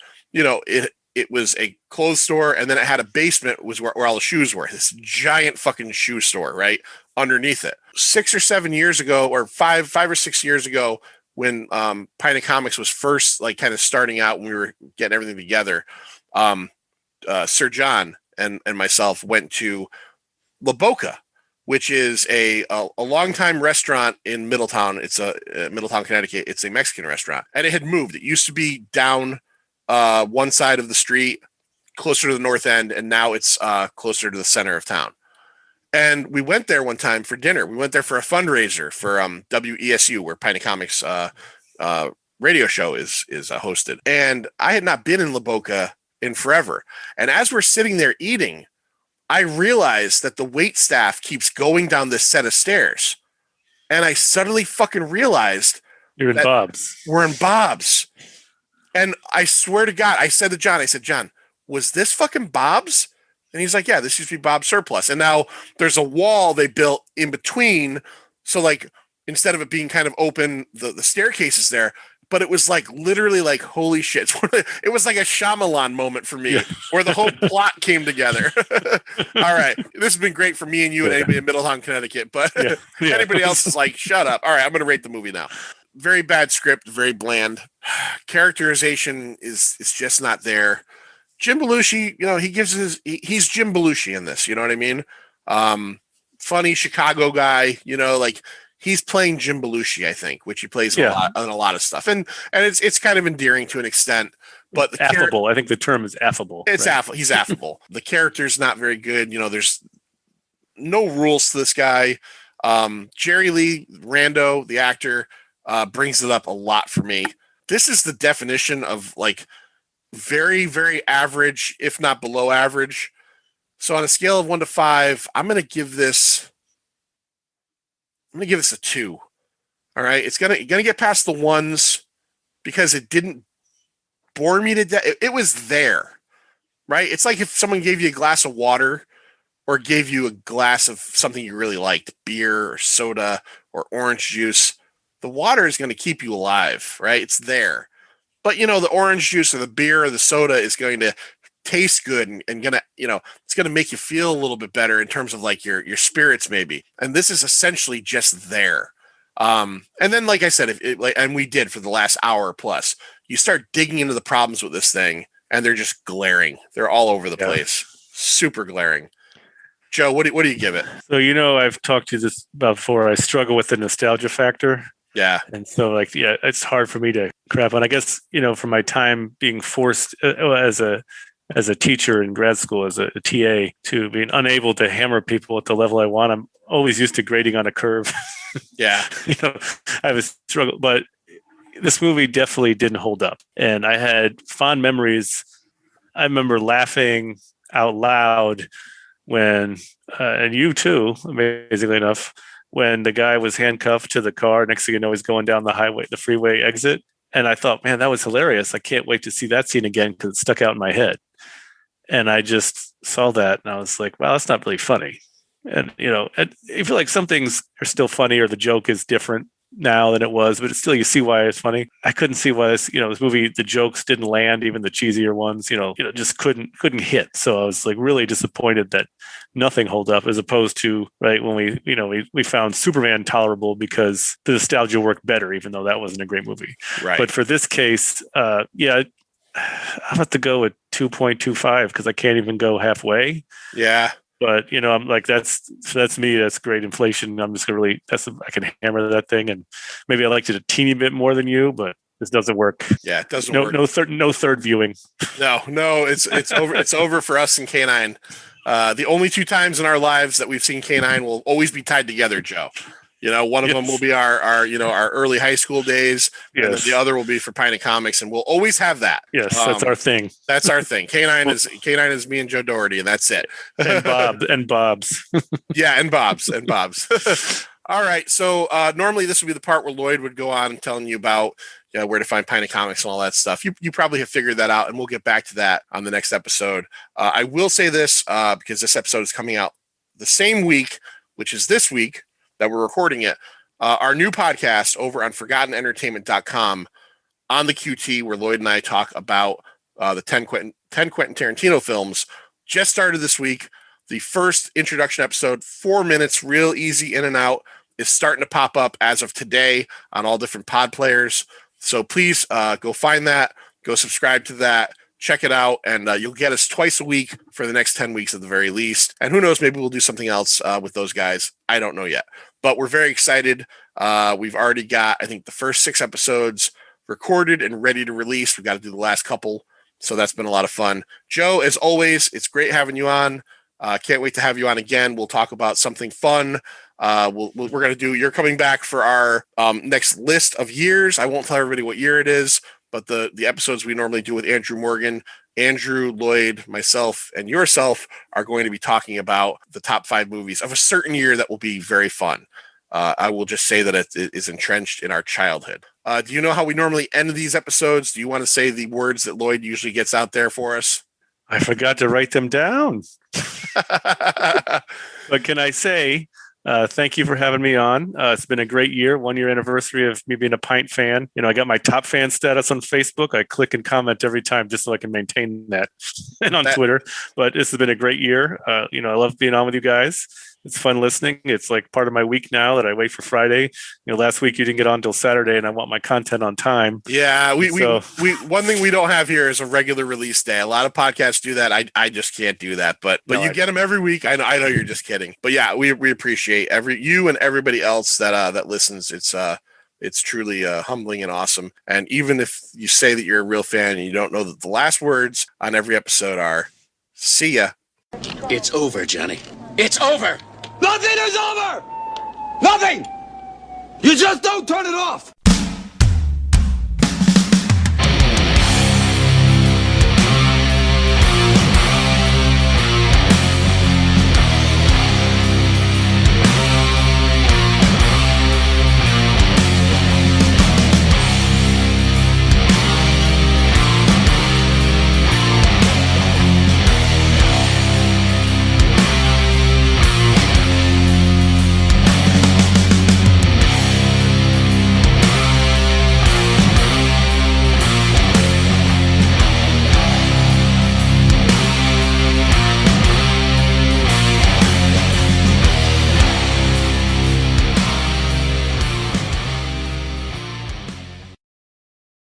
It was a clothes store, and then it had a basement was where all the shoes were. This giant fucking shoe store, right underneath it. 6 or 7 years ago, or five or 6 years ago, when Pint of Comics was first like kind of starting out, when we were getting everything together, Sir John and myself went to La Boca, which is a longtime restaurant in Middletown. It's Middletown, Connecticut. It's a Mexican restaurant, and it had moved. It used to be down one side of the street, closer to the north end, and now it's closer to the center of town. And we went there one time for dinner. We went there for a fundraiser for WESU, where Pint of Comics radio show is hosted. And I had not been in La Boca in forever. And as we're sitting there eating, I realized that the wait staff keeps going down this set of stairs. And I suddenly fucking realized You're in Bob's. We're in Bob's. And I swear to God, I said to John, John, was this fucking Bob's? And he's like, yeah, this used to be Bob's Surplus. And now there's a wall they built in between. So like, instead of it being kind of open, the staircase is there, but it was like literally like, holy shit. It was like a Shyamalan moment for me where the whole plot came together. All right. This has been great for me and you and anybody in Middletown, Connecticut, but anybody else is like, shut up. All right. I'm going to rate the movie now. Very bad script, very bland. Characterization is just not there. Jim Belushi, he's Jim Belushi in this, you know what I mean? Funny Chicago guy, like he's playing Jim Belushi, I think, which he plays in a lot of stuff. And it's kind of endearing to an extent, but affable. I think the term is affable. It's affable. He's affable. The character's not very good. There's no rules to this guy. Jerry Lee Rando, the actor, brings it up a lot for me. This is the definition of like very, very average, if not below average. So on a scale of 1 to 5, I'm going to give this a 2. All right. It's going to get past the 1s because it didn't bore me to death. It was there, right? It's like if someone gave you a glass of water or gave you a glass of something you really liked, beer or soda or orange juice. The water is going to keep you alive, right? It's there. But, the orange juice or the beer or the soda is going to taste good and gonna, it's gonna make you feel a little bit better in terms of like your spirits maybe. And this is essentially just there. And then, like I said, and we did for the last hour plus, you start digging into the problems with this thing, and they're just glaring. They're all over the place, super glaring. Joe, what do you give it? So I've talked to you this about before. I struggle with the nostalgia factor. Yeah, and so it's hard for me to crap on. I guess from my time being forced as a teacher in grad school, as a TA, to being unable to hammer people at the level I want. I'm always used to grading on a curve. Yeah, I have a struggle, but this movie definitely didn't hold up, and I had fond memories. I remember laughing out loud when, and you too, amazingly enough, when the guy was handcuffed to the car. Next thing you know, he's going down the freeway exit. And I thought, man, that was hilarious. I can't wait to see that scene again because it stuck out in my head. And I just saw that and I was like, wow, that's not really funny. And, I feel like some things are still funny or the joke is different now than it was, but it's still, you see why it's funny. I couldn't see why this movie, the jokes didn't land, even the cheesier ones, just couldn't hit. So I was like really disappointed that nothing held up, as opposed to when we found Superman tolerable because the nostalgia worked better, even though that wasn't a great movie. Right. But for this case, I'm about to go with 2.25 because I can't even go halfway. Yeah. But I'm like, that's me. That's great inflation. I'm just gonna I can hammer that thing, and maybe I liked it a teeny bit more than you, but this doesn't work. Yeah, it doesn't work. No third viewing. No, it's over. It's over for us and K-9. The only two times in our lives that we've seen K-9 will always be tied together, Joe. One of them will be our early high school days, and then the other will be for Pint Comics, and we'll always have that. Yes, that's our thing. That's our thing. K-9 is me and Joe Doherty, and that's it. And Bob's. Yeah, and Bob's. All right. So normally this would be the part where Lloyd would go on and telling you about where to find Pint Comics and all that stuff. You probably have figured that out, and we'll get back to that on the next episode. I will say this because this episode is coming out the same week, which is this week that we're recording it. Our new podcast over on ForgottenEntertainment.com on the QT, where Lloyd and I talk about the 10 Quentin Tarantino films, just started this week. The first introduction episode, 4 minutes, real easy in and out, is starting to pop up as of today on all different pod players. So please go find that, go subscribe to that, check it out, and you'll get us twice a week for the next 10 weeks at the very least. And who knows, maybe we'll do something else with those guys. I don't know yet, but we're very excited. We've already got, I think, the first 6 episodes recorded and ready to release. We've got to do the last couple. So that's been a lot of fun. Joe, as always, it's great having you on. Can't wait to have you on again. We'll talk about something fun. We're going to do, you're coming back for our next list of years. I won't tell everybody what year it is, but the episodes we normally do with Andrew Morgan, Andrew, Lloyd, myself, and yourself are going to be talking about the top 5 movies of a certain year that will be very fun. I will just say that it is entrenched in our childhood. Do you know how we normally end these episodes? Do you want to say the words that Lloyd usually gets out there for us? I forgot to write them down. But can I say, thank you for having me on. It's been a great year, 1-year anniversary of me being a Pint fan. I got my top fan status on Facebook. I click and comment every time just so I can maintain that, and on Twitter. But this has been a great year. I love being on with you guys. It's fun listening. It's like part of my week now that I wait for Friday. Last week you didn't get on until Saturday, and I want my content on time. Yeah, we one thing we don't have here is a regular release day. A lot of podcasts do that. I just can't do that. But you get them every week. I know you're just kidding. But yeah, we appreciate you and everybody else that listens. It's truly humbling and awesome. And even if you say that you're a real fan and you don't know that the last words on every episode are "See ya." It's over, Johnny. It's over. Nothing is over! Nothing! You just don't turn it off!